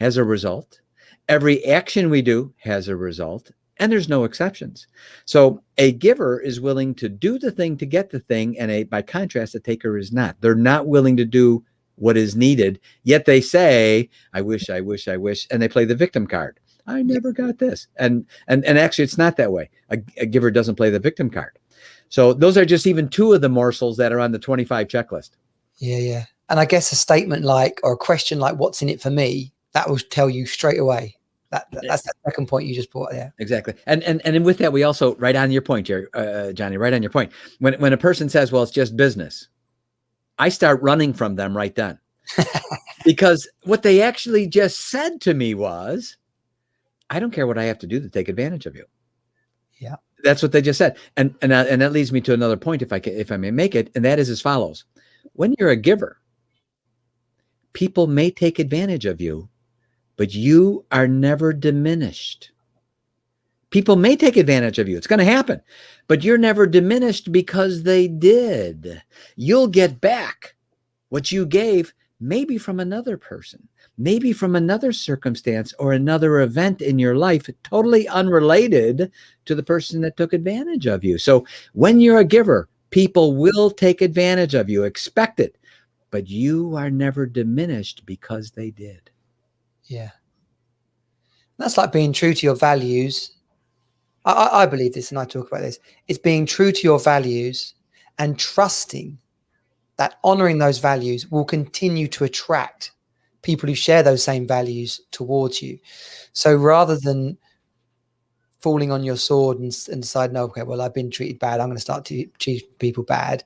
has a result. Every action we do has a result, and there's no exceptions. So a giver is willing to do the thing to get the thing, and by contrast, a taker is not. They're not willing to do what is needed, yet they say, I wish, and they play the victim card. I never got this. And actually, it's not that way. A giver doesn't play the victim card. So those are just even two of the morsels that are on the 25 checklist. Yeah. And I guess a statement like, or a question like, what's in it for me? That will tell you straight away. That's that second point you just brought there. Exactly. And with that, we also, right on your point, Johnny, right on your point. When a person says, well, it's just business, I start running from them right then. Because what they actually just said to me was, I don't care what I have to do to take advantage of you. Yeah. That's what they just said. And that leads me to another point, if I may make it, and that is as follows. When you're a giver, people may take advantage of you, but you are never diminished. People may take advantage of you. It's going to happen, but you're never diminished because they did. You'll get back what you gave, maybe from another person, maybe from another circumstance or another event in your life, totally unrelated to the person that took advantage of you. So when you're a giver, people will take advantage of you. Expect it, but you are never diminished because they did. Yeah. That's like being true to your values. I believe this, and I talk about this. It's being true to your values and trusting that honoring those values will continue to attract people who share those same values towards you. So rather than falling on your sword and deciding, okay, well, I've been treated bad, I'm going to start to treat people bad.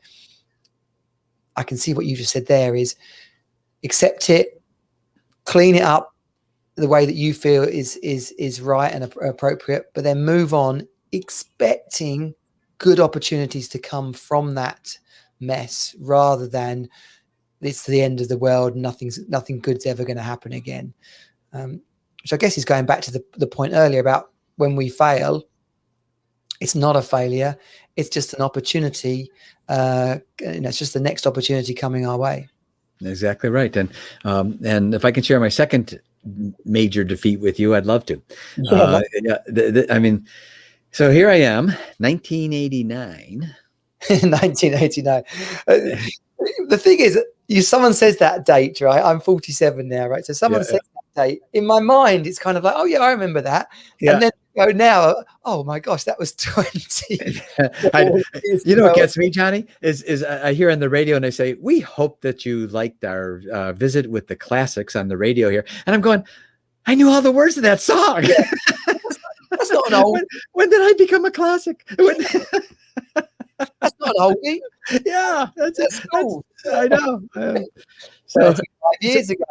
I can see what you just said there is accept it, clean it up the way that you feel is right and appropriate, but then move on, expecting good opportunities to come from that mess, rather than it's the end of the world, nothing good's ever going to happen again. Which I guess is going back to the point earlier about when we fail, it's not a failure, it's just an opportunity. It's just the next opportunity coming our way. Exactly right. And if I can share my second major defeat with you, I'd love to. I mean, so here I am, 1989. 1989. The thing is, someone says that date, right? I'm 47 now, right? So someone says that date. In my mind, it's kind of like, oh yeah, I remember that. Yeah. And then now, oh my gosh, that was 20. You know what gets me, Johnny, is I hear on the radio and they say, we hope that you liked our visit with the classics on the radio here. And I'm going, I knew all the words of that song. Yeah. That's not an old. When did I become a classic? That's not an oldie. Yeah, that's cool. I know. So 5 years ago.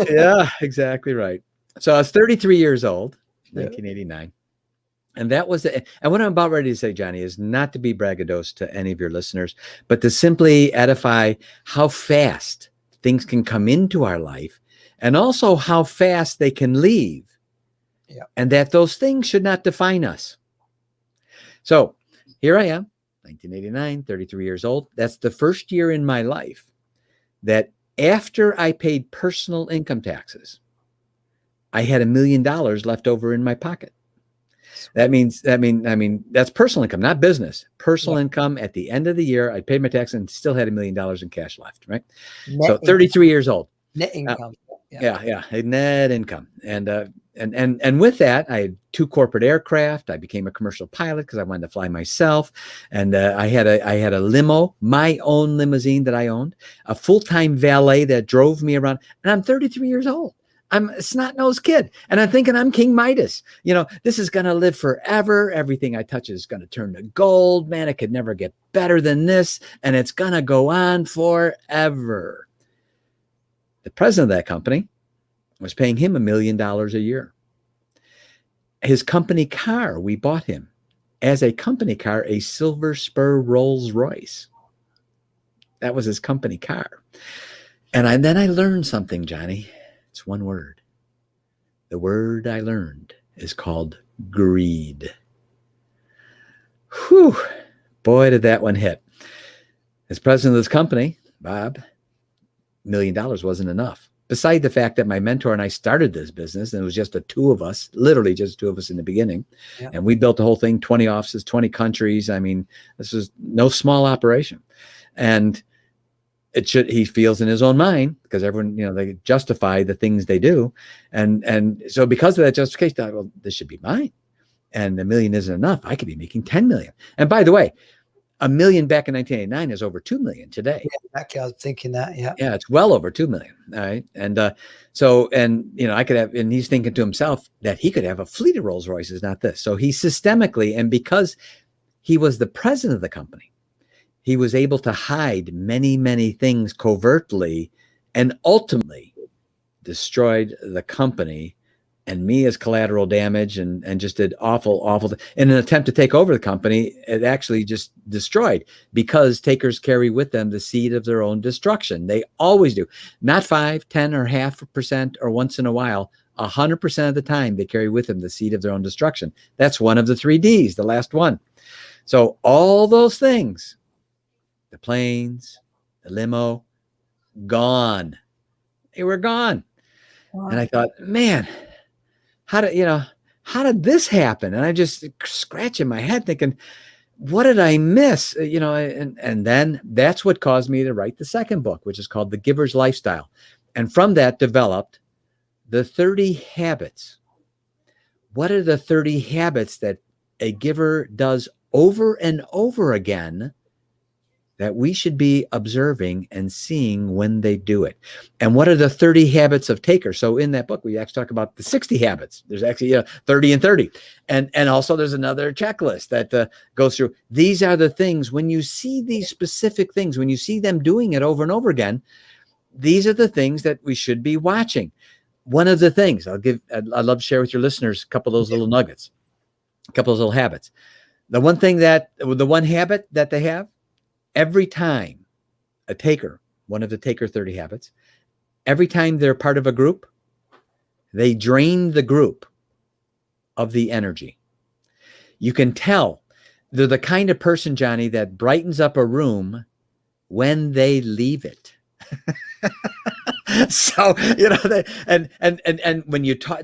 Yeah, exactly right. So I was 33 years old, 1989. And that was and what I'm about ready to say, Johnny, is not to be braggadocious to any of your listeners, but to simply edify how fast things can come into our life and also how fast they can leave. Yeah. And that those things should not define us. So here I am, 1989, 33 years old. That's the first year in my life that after I paid personal income taxes, I had $1 million left over in my pocket. That means, that's personal income, not business. Personal income at the end of the year, I paid my tax and still had $1 million in cash left, right? So 33 years old. Net income. Net income. And with that, I had 2 corporate aircraft. I became a commercial pilot because I wanted to fly myself. And I had a limo, my own limousine that I owned, a full-time valet that drove me around. And I'm 33 years old. I'm a snot-nosed kid. And I'm thinking I'm King Midas. You know, this is going to live forever. Everything I touch is going to turn to gold. Man, it could never get better than this. And it's going to go on forever. The president of that company was paying him $1 million a year. His company car, we bought him as a company car, a Silver Spur Rolls Royce. That was his company car. And then I learned something, Johnny. It's one word. The word I learned is called greed. Whew. Boy, did that one hit. As president of this company, Bob, $1 million wasn't enough. Beside the fact that my mentor and I started this business, and it was just the 2 of us, literally just 2 of us in the beginning. Yeah. And we built the whole thing, 20 offices, 20 countries. I mean, this was no small operation. And he feels in his own mind, because everyone, they justify the things they do. And so because of that justification, I thought, well, this should be mine. And $1 million isn't enough. I could be making 10 million. And by the way, 1 million back in 1989 is over 2 million today. Yeah, exactly. I was thinking that. Yeah. Yeah, it's well over 2 million. All right. And so, and I could have, and he's thinking to himself that he could have a fleet of Rolls Royces, not this. So he systemically, and because he was the president of the company, he was able to hide many, many things covertly and ultimately destroyed the company and me as collateral damage, and just did awful in an attempt to take over the company. It actually just destroyed, because takers carry with them the seed of their own destruction. They always do. Not 5, 10, or 0.5% or once in a while. 100% of the time they carry with them the seed of their own destruction. That's one of the 3 Ds, the last one. So all those things, the planes, the limo, gone. They were gone. Wow. And I thought, man, how did this happen? And I just scratching my head thinking, what did I miss? And then that's what caused me to write the second book, which is called The Giver's Lifestyle. And from that developed the 30 habits. What are the 30 habits that a giver does over and over again that we should be observing and seeing when they do it? And what are the 30 habits of takers? So in that book, we actually talk about the 60 habits. There's actually 30 and 30. And also there's another checklist that goes through. These are the things, when you see these specific things, when you see them doing it over and over again, these are the things that we should be watching. One of the things I'd love to share with your listeners, a couple of those little nuggets, a couple of those little habits. The one habit that they have, every time a taker, one of the taker 30 habits, every time they're part of a group, they drain the group of the energy. You can tell they're the kind of person, Johnny, that brightens up a room when they leave it. So, and when you talk,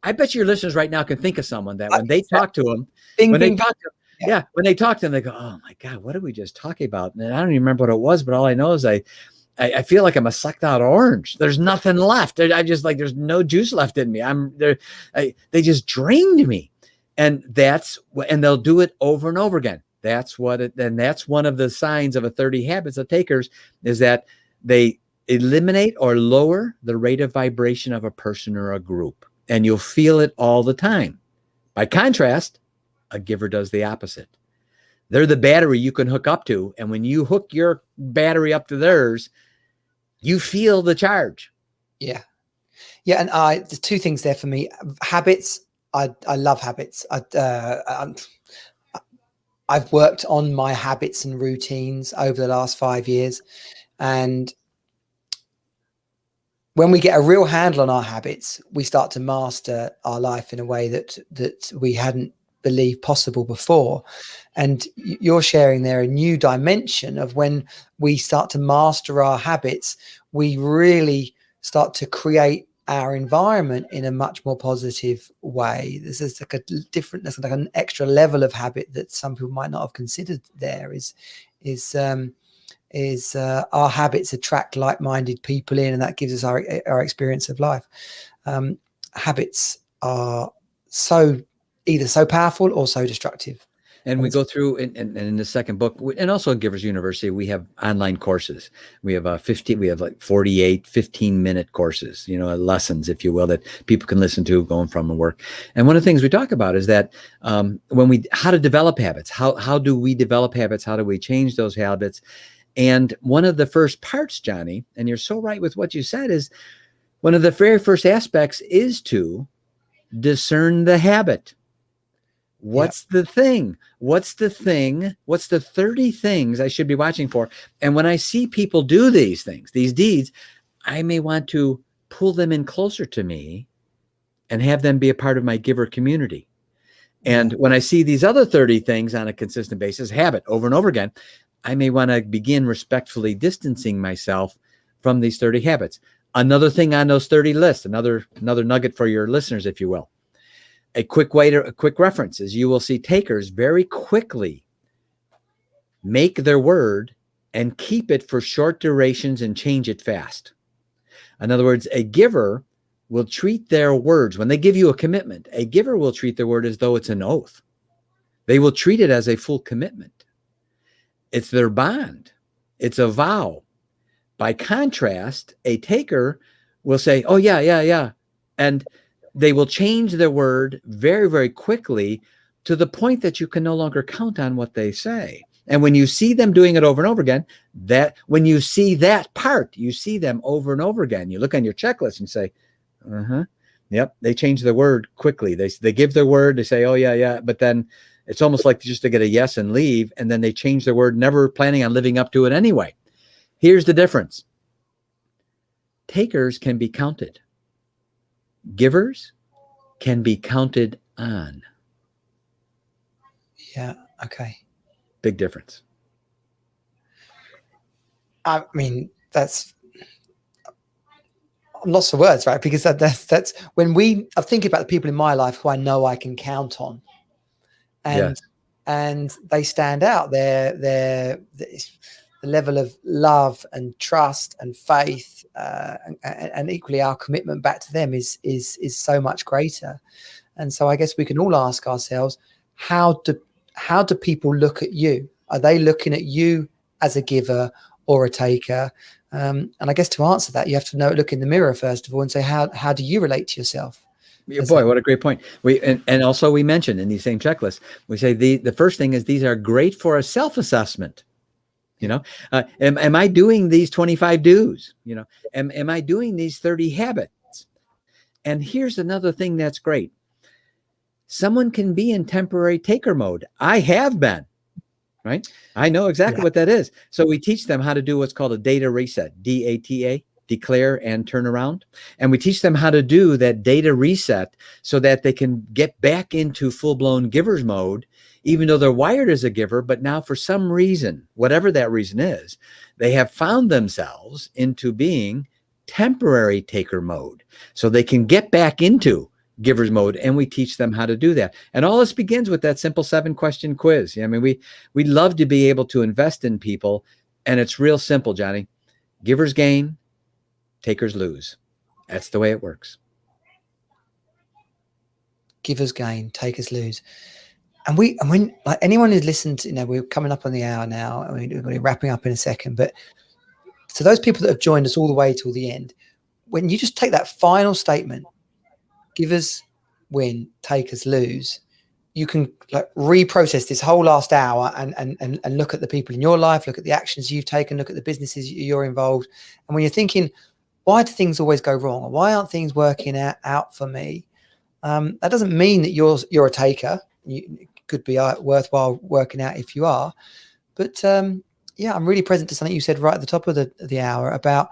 I bet your listeners right now can think of someone that when they talk to them, when they talk to them, they go, oh my God, what are we just talking about? And I don't even remember what it was, but all I know is I feel like I'm a sucked out orange. There's nothing left. I just like, there's no juice left in me. They just drained me. And they'll do it over and over again. That's one of the signs of a 30 habits of takers, is that they eliminate or lower the rate of vibration of a person or a group. And you'll feel it all the time. By contrast, a giver does the opposite. They're the battery you can hook up to. And when you hook your battery up to theirs, you feel the charge. Yeah. Yeah. And there's 2 things there for me. Habits. I love habits. I've worked on my habits and routines over the last 5 years. And when we get a real handle on our habits, we start to master our life in a way that we hadn't believed possible before. And you're sharing there a new dimension of when we start to master our habits, we really start to create our environment in a much more positive way. This is like there's like an extra level of habit that some people might not have considered. There is our habits attract like-minded people in, and that gives us our experience of life. Habits are either so powerful or so destructive. And we go through, and in the second book, and also at Givers University, we have online courses. We have like 48 15-minute courses, lessons, if you will, that people can listen to going from and work. And one of the things we talk about is that how to develop habits, how do we develop habits? How do we change those habits? And one of the first parts, Johnny, and you're so right with what you said, is one of the very first aspects is to discern the habit. What's the thing? What's the 30 things I should be watching for? And when I see people do these things, these deeds, I may want to pull them in closer to me and have them be a part of my giver community. And when I see these other 30 things on a consistent basis, habit over and over again, I may want to begin respectfully distancing myself from these 30 habits. Another thing on those 30 lists, another nugget for your listeners, if you will. A quick reference is you will see takers very quickly make their word and keep it for short durations and change it fast. In other words, a giver will treat their words, when they give you a commitment, a giver will treat their word as though it's an oath. They will treat it as a full commitment. It's their bond. It's a vow. By contrast, a taker will say, oh, yeah, yeah, yeah. And they will change their word very, very quickly to the point that you can no longer count on what they say. And when you see them doing it over and over again, that when you see that part, you see them over and over again. You look on your checklist and say, yep, they change their word quickly. They give their word, they say, oh, yeah, yeah. But then it's almost like just to get a yes and leave. And then they change their word, never planning on living up to it anyway. Here's the difference. Takers can be counted. Givers can be counted on. Yeah. Okay. Big difference. I mean, I'm lost for words, right? Because that's when I think about the people in my life who I know I can count on, and they stand out. The level of love and trust and faith, and equally our commitment back to them is so much greater. And so I guess we can all ask ourselves, how do people look at you? Are they looking at you as a giver or a taker? And I guess to answer that, you have to look in the mirror first of all and say, how do you relate to yourself? Boy, what a great point. And also we mentioned in these same checklists, we say the first thing is these are great for a self-assessment. You know, am I doing these 25 do's? You know, am I doing these 30 habits? And here's another thing that's great. Someone can be in temporary taker mode. I have been, right? I know exactly what that is. So we teach them how to do what's called a data reset, DATA, declare and turn around. And we teach them how to do that data reset so that they can get back into full-blown giver's mode, even though they're wired as a giver. But now for some reason, whatever that reason is, they have found themselves into being temporary taker mode so they can get back into giver's mode. And we teach them how to do that. And all this begins with that simple 7-question quiz. I mean, we love to be able to invest in people, and it's real simple, Johnny. Givers gain, takers lose. That's the way it works. Givers gain, takers lose. And when like anyone who's listened, we're coming up on the hour now. I mean, we're going to be wrapping up in a second, but to those people that have joined us all the way till the end, when you just take that final statement, givers win, takers lose, you can like reprocess this whole last hour and look at the people in your life, look at the actions you've taken, look at the businesses you're involved. And when you're thinking, why do things always go wrong? Or why aren't things working out for me? That doesn't mean that you're a taker. It could be worthwhile working out if you are. But I'm really present to something you said right at the top of the hour about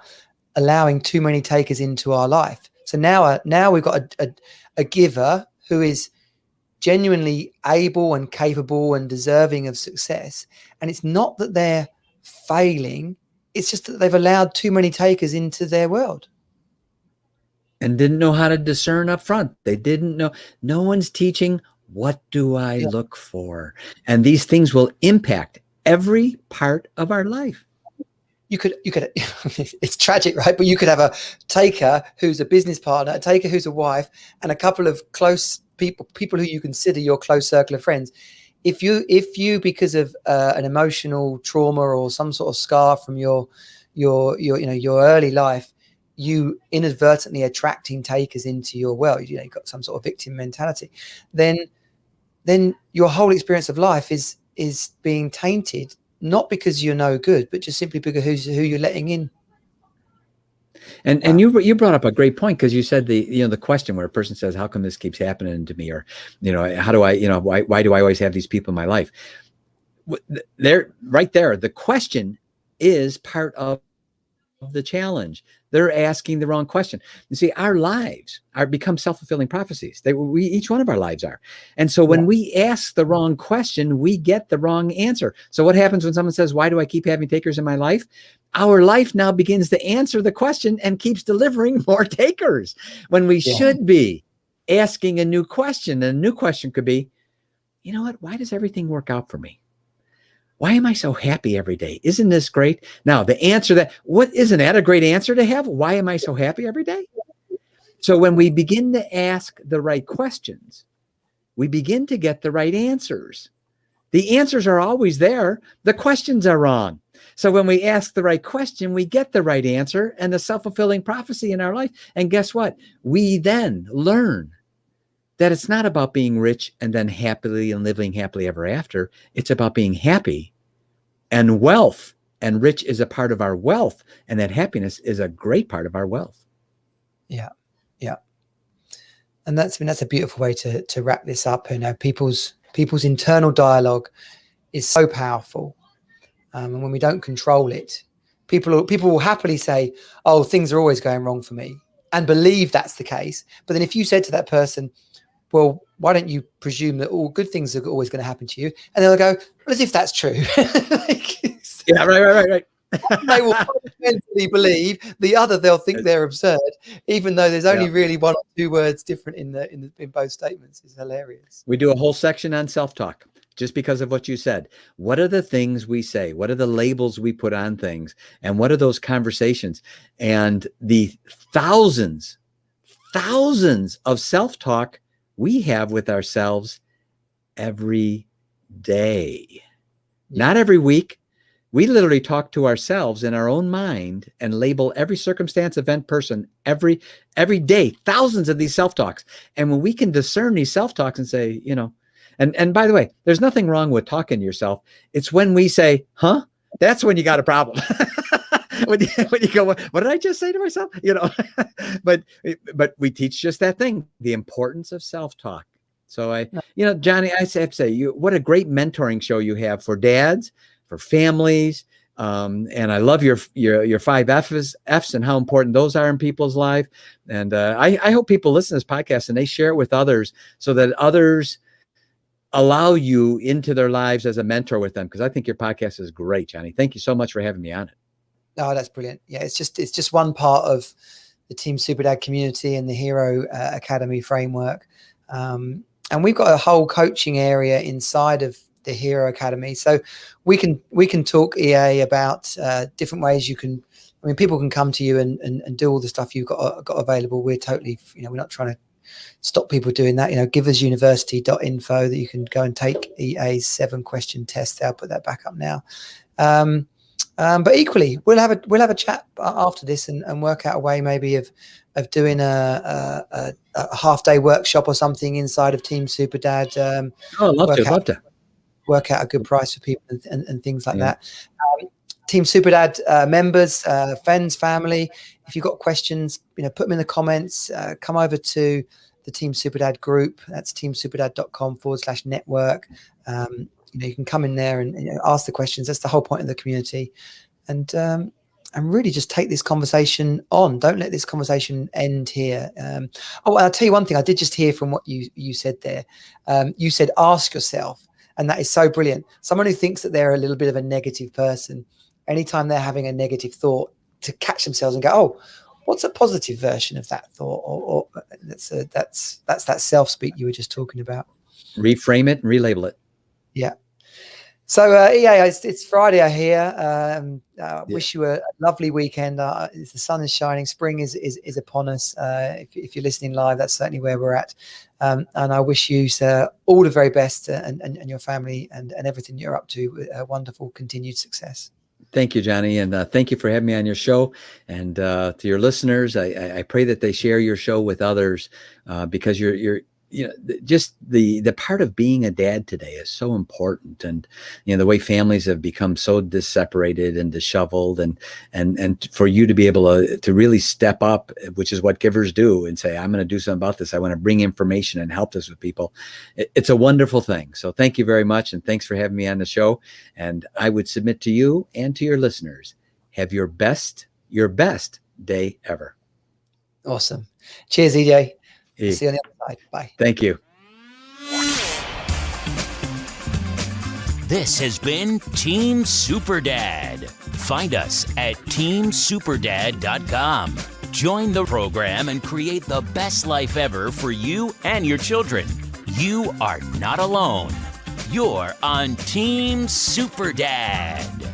allowing too many takers into our life. So now we've got a giver who is genuinely able and capable and deserving of success. And it's not that they're failing. It's just that they've allowed too many takers into their world. And didn't know how to discern up front. They didn't know. No one's teaching, what do I look for? And these things will impact every part of our life. You could it's tragic, right? But you could have a taker who's a business partner, a taker who's a wife, and a couple of close people who you consider your close circle of friends. If you because of an emotional trauma or some sort of scar from your early life, you inadvertently attracting takers into your world, you've got some sort of victim mentality, then your whole experience of life is being tainted, not because you're no good, but just simply because who you're letting in. And you brought up a great point, because you said the question where a person says, how come this keeps happening to me? Or, how do I, why do I always have these people in my life? Right there, the question is part of the challenge. They're asking the wrong question. You see, our lives become self-fulfilling prophecies. Each one of our lives are. And so when we ask the wrong question, we get the wrong answer. So what happens when someone says, why do I keep having takers in my life? Our life now begins to answer the question and keeps delivering more takers, when we should be asking a new question. And a new question could be, you know what? Why does everything work out for me? Why am I so happy every day? Isn't this great? Now, the answer isn't that a great answer to have? Why am I so happy every day? So when we begin to ask the right questions, we begin to get the right answers. The answers are always there. The questions are wrong. So when we ask the right question, we get the right answer and the self-fulfilling prophecy in our life. And guess what? We then learn that it's not about being rich and then happily and living happily ever after. It's about being happy and wealth. And rich is a part of our wealth. And that happiness is a great part of our wealth. Yeah. Yeah. And that's a beautiful way to wrap this up. You know, people's internal dialogue is so powerful. And when we don't control it, people will happily say, oh, things are always going wrong for me, and believe that's the case. But then if you said to that person, well, why don't you presume that all good things are always going to happen to you? And they'll go, well, as if that's true. Yeah, right. They will fundamentally believe the other. They'll think they're absurd, even though there's only really one or two words different in both statements. It's hilarious. We do a whole section on self-talk just because of what you said. What are the things we say? What are the labels we put on things? And what are those conversations? And the thousands of self-talk we have with ourselves every day, not every week. We literally talk to ourselves in our own mind and label every circumstance, event, person, every day, thousands of these self-talks. And when we can discern these self-talks and say, you know, and by the way, there's nothing wrong with talking to yourself. It's when we say, huh? That's when you got a problem. when you go, what did I just say to myself? You know, but we teach just that thing, the importance of self-talk. So Johnny, I have to say, what a great mentoring show you have for dads, for families. And I love your 5 F's and how important those are in people's life. And I hope people listen to this podcast and they share it with others so that others allow you into their lives as a mentor with them. Because I think your podcast is great, Johnny. Thank you so much for having me on it. Oh, that's brilliant. Yeah, it's just one part of the Team Superdad community and the Hero Academy framework. And we've got a whole coaching area inside of the Hero Academy. So we can talk, EA, about different ways you can, I mean, people can come to you and do all the stuff you've got available. We're totally, we're not trying to stop people doing that. Giversuniversity.info that you can go and take EA's 7-question test. I'll put that back up now. But equally, we'll have a chat after this and work out a way maybe of doing a half-day workshop or something inside of Team Superdad. Love to work out a good price for people and things like that. Team Superdad members, friends, family, if you've got questions, put them in the comments. Come over to the Team Superdad group. That's teamsuperdad.com/network. You can come in there and ask the questions. That's the whole point of the community. And really just take this conversation on. Don't let this conversation end here. I'll tell you one thing. I did just hear from what you said there. You said, ask yourself. And that is so brilliant. Someone who thinks that they're a little bit of a negative person, anytime they're having a negative thought, to catch themselves and go, oh, what's a positive version of that thought? Or that's that self-speak you were just talking about. Reframe it and relabel it. Yeah. So it's Friday, I hear. Wish you a lovely weekend. The sun is shining. Spring is upon us. If you're listening live, that's certainly where we're at. And I wish you, sir, all the very best and your family and everything you're up to. Wonderful continued success. Thank you, Johnny. And thank you for having me on your show. And to your listeners, I pray that they share your show with others because you're just the part of being a dad today is so important. And, the way families have become so separated and disheveled and for you to be able to really step up, which is what givers do, and say, I'm going to do something about this. I want to bring information and help this with people. It's a wonderful thing. So thank you very much. And thanks for having me on the show. And I would submit to you and to your listeners, have your best day ever. Awesome. Cheers, EJ. See you on the other side. Bye. Thank you. This has been Team Superdad. Find us at teamsuperdad.com. Join the program and create the best life ever for you and your children. You are not alone. You're on Team Superdad.